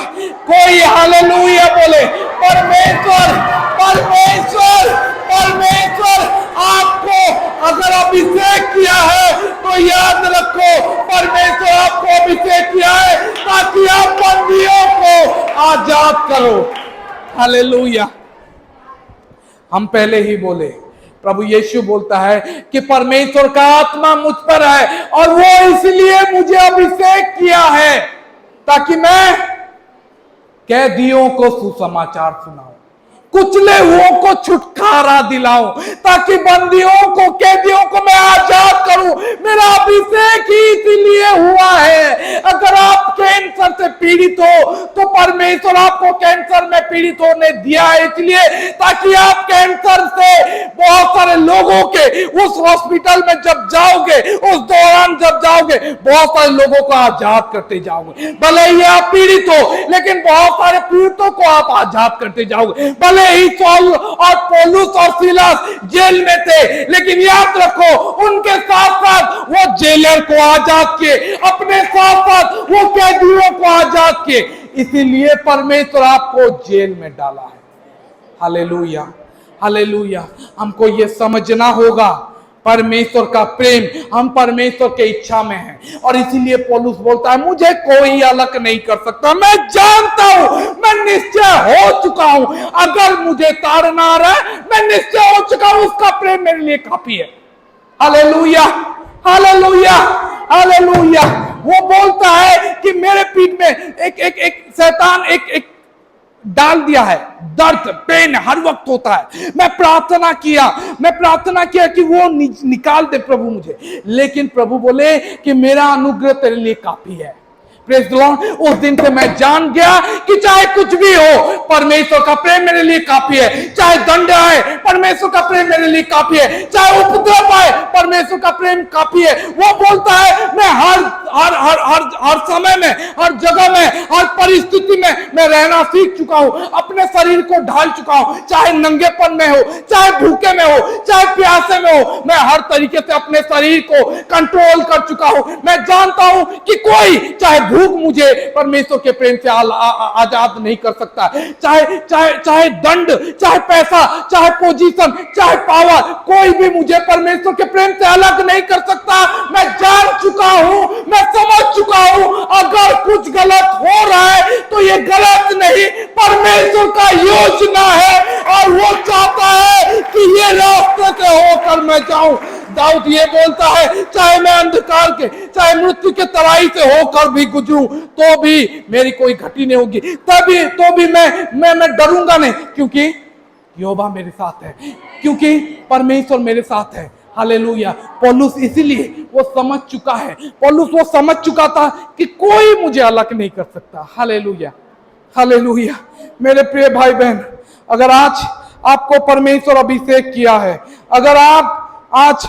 कोई हालेलुया बोले। परमेश्वर परमेश्वर परमेश्वर आपको अगर अभिषेक किया है तो याद रखो, परमेश्वर आपको अभिषेक किया है ताकि आप बंदियों को आजाद करो। हालेलुया। हम पहले ही बोले, प्रभु यीशु बोलता है कि परमेश्वर का आत्मा मुझ पर है और वो इसलिए मुझे अभिषेक किया है ताकि मैं कैदियों को सुसमाचार सुनाऊं, कुचले हुओं को छुटकारा दिलाऊं, ताकि बंदियों को कैदियों को मैं आजाद करूं। मेरा अभिषेक ही इसीलिए हुआ है। अगर आप कैंसर से पीड़ित हो तो परमेश्वर आपको कैंसर में पीड़ित होने दिया है इसलिए ताकि आप कैंसर से बहुत सारे लोगों के उस हॉस्पिटल में जब जाओगे, उस दौरान जब जाओगे, बहुत सारे लोगों को आजाद करते जाओगे। भले ही आप पीड़ित हो लेकिन बहुत सारे पीड़ितों को आप आजाद करते जाओगे। भले ही सौल और पौलुस और सीलास जेल में थे, लेकिन याद रखो उनके साथ साथ वो जेलर को आजाद किए, अपने साथ साथ वो कैदियों को आजाद किए। इसीलिए परमेश्वर आपको जेल में डाला है। Hallelujah, hallelujah. हमको ये समझना होगा, परमेश्वर का प्रेम हम परमेश्वर के इच्छा में है, और इसीलिए पौलुस बोलता है मुझे कोई अलग नहीं कर सकता। मैं जानता हूं, मैं निश्चय हो चुका हूं, अगर मुझे ताड़ना आ रहा है मैं निश्चय हो चुका हूं, उसका प्रेम मेरे लिए काफी है। Hallelujah, hallelujah, hallelujah. वो बोलता है कि मेरे पीठ में एक शैतान एक डाल दिया है, दर्द पेन हर वक्त होता है। मैं प्रार्थना किया कि वो निकाल दे प्रभु मुझे, लेकिन प्रभु बोले कि मेरा अनुग्रह तेरे लिए काफी है। Praise the Lord. उस दिन से मैं जान गया कि चाहे कुछ भी हो, परमेश्वर का प्रेम मेरे लिए काफी है। चाहे दंड आए, परमेश्वर का प्रेम मेरे लिए काफी है। चाहे उपद्रव आए, परमेश्वर का प्रेम काफी है। वो बोलता है मैं हर समय में, हर जगह में, हर परिस्थिति में मैं रहना सीख चुका हूं, अपने शरीर को ढाल चुका हूं। चाहे नंगेपन में हो, चाहे भूखे में हो, चाहे प्यासे में हो, मैं हर तरीके से अपने शरीर को कंट्रोल कर चुका हूं। मैं जानता हूं कि कोई चाहे भूख मुझे परमेश्वर के प्रेम से आजाद नहीं कर सकता। चाहे दंड, चाहे पैसा, चाहे पोजीशन, चाहे पावर, कोई भी मुझे परमेश्वर के प्रेम से अलग नहीं कर सकता। मैं जान चुका हूं, मैं समझ चुका हूं, अगर कुछ गलत हो रहा है तो ये गलत नहीं, परमेश्वर का योजना है और वो चाहता है कि ये रास्ते से होकर मैं जाऊं। दाऊद ये बोलता है चाहे मैं अंधकार के, चाहे मृत्यु के तराई से होकर भी गुजरूं तो भी मेरी कोई घटी नहीं होगी, तभी तो भी मैं डरूंगा नहीं, क्योंकि यहोवा मेरे साथ है, क्योंकि परमेश्वर मेरे साथ है। हालेलुया। पौलुस इसीलिए वो समझ चुका है, पौलुस वो समझ चुका था कि कोई मुझे अलग नहीं कर सकता। Hallelujah, hallelujah. मेरे प्रिय भाई बहन, अगर आज आपको परमेश्वर अभिषेक किया है, अगर आप आज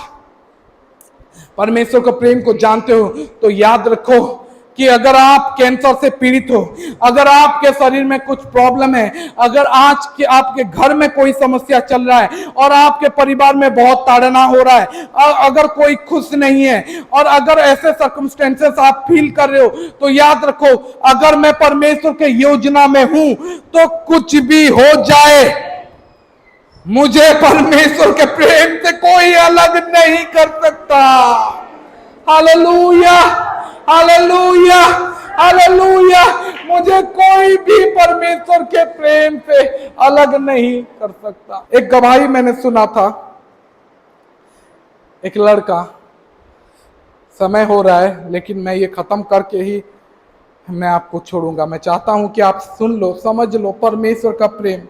परमेश्वर के प्रेम को जानते हो, तो याद रखो कि अगर आप कैंसर से पीड़ित हो, अगर आपके शरीर में कुछ प्रॉब्लम है, अगर आज के आपके घर में कोई समस्या चल रहा है और आपके परिवार में बहुत ताड़ना हो रहा है, अगर कोई खुश नहीं है और अगर ऐसे सर्कमस्टेंसेस आप फील कर रहे हो, तो याद रखो, अगर मैं परमेश्वर के योजना में हूं तो कुछ भी हो जाए, मुझे परमेश्वर के प्रेम से कोई अलग नहीं कर सकता। Hallelujah, hallelujah, hallelujah. मुझे कोई भी परमेश्वर के प्रेम से अलग नहीं कर सकता। एक गवाही मैंने सुना था, एक लड़का, समय हो रहा है लेकिन मैं ये खत्म करके ही मैं आपको छोड़ूंगा। मैं चाहता हूं कि आप सुन लो, समझ लो, परमेश्वर का प्रेम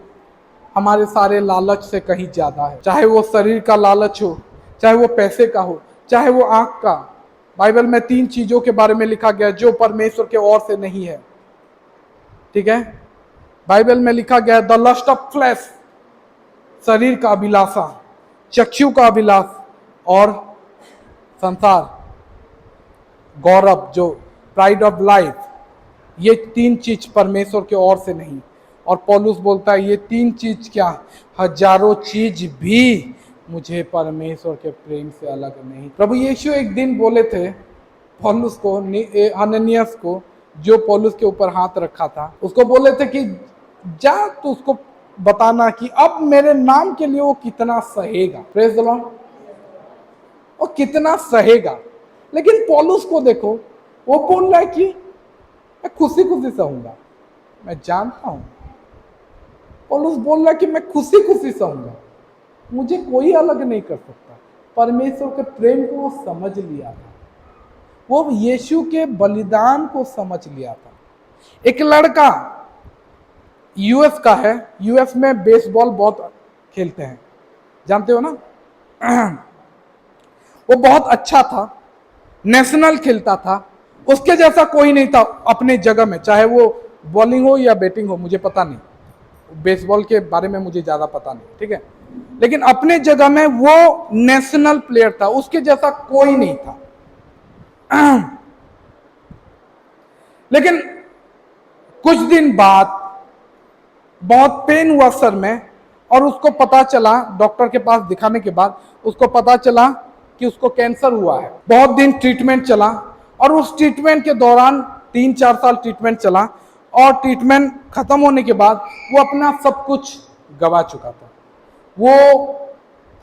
हमारे सारे लालच से कहीं ज्यादा है। चाहे वो शरीर का लालच हो, चाहे वो पैसे का हो, चाहे वो आंख का। बाइबल में 3 चीजों के बारे में लिखा गया जो परमेश्वर के ओर से नहीं है, ठीक है। बाइबल में लिखा गया है, द लस्ट ऑफ फ्लैश, शरीर का अभिलाषा, चक्षु का अभिलाष और संसार, गौरव, जो प्राइड ऑफ लाइफ। ये 3 चीज परमेश्वर के ओर से नहीं। और पौलुस बोलता है, ये 3 चीज क्या, हजारों चीज भी मुझे परमेश्वर के प्रेम से अलग नहीं। प्रभु यीशु एक दिन बोले थे पौलुस को, हनन्यास को, जो पौलुस के ऊपर हाथ रखा था, उसको बोले थे कि जा तो उसको बताना कि अब मेरे नाम के लिए वो कितना सहेगा। प्रेज द लॉर्ड, वो कितना सहेगा। लेकिन पौलुस को देखो, वो बोल रहा है कि मैं खुशी खुशी सहूंगा। मैं जानता हूं, पौलुस बोल रहा है कि मैं खुशी खुशी सहूंगा, मुझे कोई अलग नहीं कर सकता। परमेश्वर के प्रेम को वो समझ लिया था, वो यीशु के बलिदान को समझ लिया था। एक लड़का यूएस का है, यूएस में बेसबॉल बहुत खेलते हैं, जानते हो ना। वो बहुत अच्छा था, नेशनल खेलता था, उसके जैसा कोई नहीं था अपने जगह में, चाहे वो बॉलिंग हो या बैटिंग हो, मुझे पता नहीं, बेसबॉल के बारे में मुझे ज्यादा पता नहीं, ठीक है। लेकिन अपने जगह में वो नेशनल प्लेयर था, उसके जैसा कोई नहीं था। लेकिन कुछ दिन बाद बहुत पेन हुआ सर में, और उसको पता चला, डॉक्टर के पास दिखाने के बाद उसको पता चला कि उसको कैंसर हुआ है। बहुत दिन ट्रीटमेंट चला, और उस ट्रीटमेंट के दौरान 3-4 साल ट्रीटमेंट चला, और ट्रीटमेंट खत्म होने के बाद वो अपना सब कुछ गवा चुका था। वो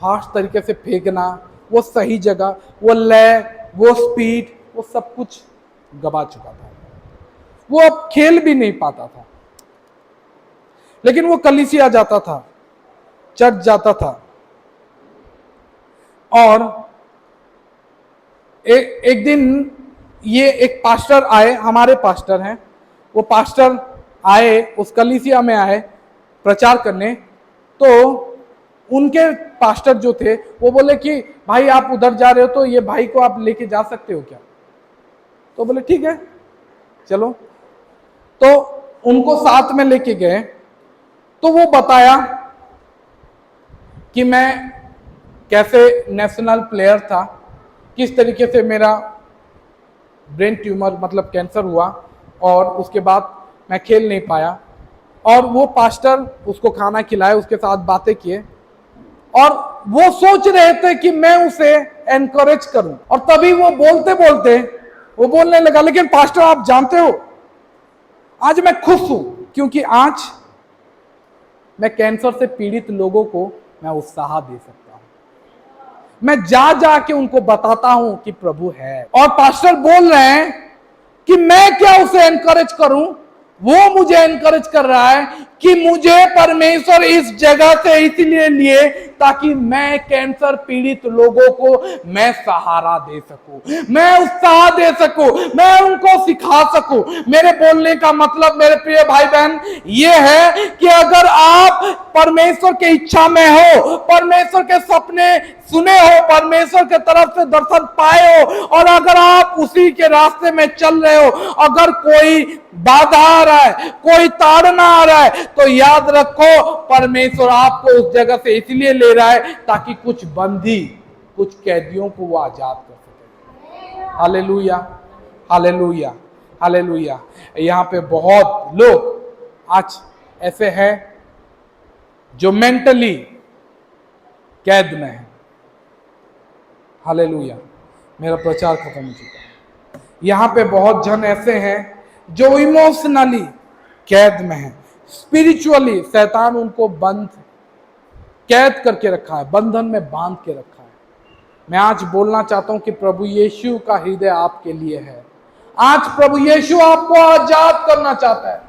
फास्ट तरीके से फेंकना, वो सही जगह, वो लय, वो स्पीड, वो सब कुछ गवा चुका था। वो अब खेल भी नहीं पाता था। लेकिन वो कलीसिया जाता था, चर्च जाता था, और एक दिन ये एक पास्टर आए, हमारे पास्टर हैं, वो पास्टर आए, उस कलीसिया में आए प्रचार करने। तो उनके पास्टर जो थे वो बोले कि भाई आप उधर जा रहे हो तो ये भाई को आप लेके जा सकते हो क्या। तो बोले ठीक है चलो। तो उनको साथ में लेके गए, तो वो बताया कि मैं कैसे नेशनल प्लेयर था, किस तरीके से मेरा ब्रेन ट्यूमर मतलब कैंसर हुआ, और उसके बाद मैं खेल नहीं पाया। और वो पास्टर उसको खाना खिलाए, उसके साथ बातें किए, और वो सोच रहे थे कि मैं उसे एनकरेज करूं। और तभी वो बोलते बोलते वो बोलने लगा, लेकिन पास्टर आप जानते हो आज मैं खुश हूं, क्योंकि आज मैं कैंसर से पीड़ित लोगों को मैं उत्साह दे सकता हूं, मैं जा जा के उनको बताता हूं कि प्रभु है। और पास्टर बोल रहे हैं कि मैं क्या उसे एनकरेज करूं, वो मुझे एनकरेज कर रहा है कि मुझे परमेश्वर इस जगह से इसलिए लिए ताकि मैं कैंसर पीड़ित लोगों को मैं सहारा दे सकूं, मैं उत्साह दे सकूं, मैं उनको सिखा सकूं। मेरे बोलने का मतलब मेरे प्रिय भाई बहन ये है कि अगर आप परमेश्वर की इच्छा में हो, परमेश्वर के सपने सुने हो, परमेश्वर के तरफ से दर्शन पाए हो, और अगर आप उसी के रास्ते में चल रहे हो, अगर कोई बाधा आ रहा है, कोई ताड़ना आ रहा है, तो याद रखो परमेश्वर आपको उस जगह से इसलिए ले रहा है ताकि कुछ बंदी, कुछ कैदियों को वो आजाद कर सके। Hallelujah, hallelujah, hallelujah. यहाँ पे बहुत लोग आज ऐसे हैं जो मेंटली कैद में है। हालेलुया, मेरा प्रचार खत्म हो चुका है। यहाँ पे बहुत जन ऐसे हैं जो इमोशनली कैद में है, स्पिरिचुअली शैतान उनको बंद कैद करके रखा है, बंधन में बांध के रखा है। मैं आज बोलना चाहता हूं कि प्रभु यीशु का हृदय आपके लिए है। आज प्रभु यीशु आपको आजाद करना चाहता है।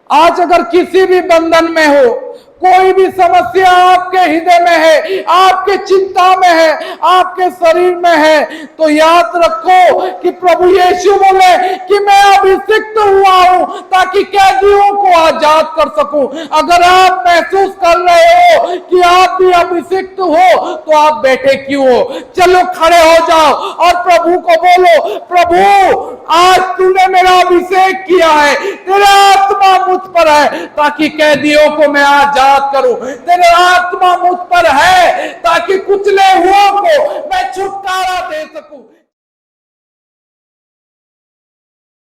आज अगर किसी भी बंधन में हो, कोई भी समस्या आपके हृदय में है, आपके चिंता में है, आपके शरीर में है, तो याद रखो कि प्रभु यीशु बोले कि मैं अभिषिक्त हुआ हूं ताकि कैदियों को आजाद कर सकूं। अगर आप महसूस कर रहे हो कि आप भी अभिषिक्त हो, तो आप बैठे क्यों हो? चलो खड़े हो जाओ और प्रभु को बोलो, प्रभु आज तूने मेरा अभिषेक किया है, तेरा आत्मा मुझ पर है ताकि कैदियों को मैं आजाद करूं, तेरा आत्मा मुझ पर है ताकि कुचले हुओं को मैं छुटकारा दे सकूं।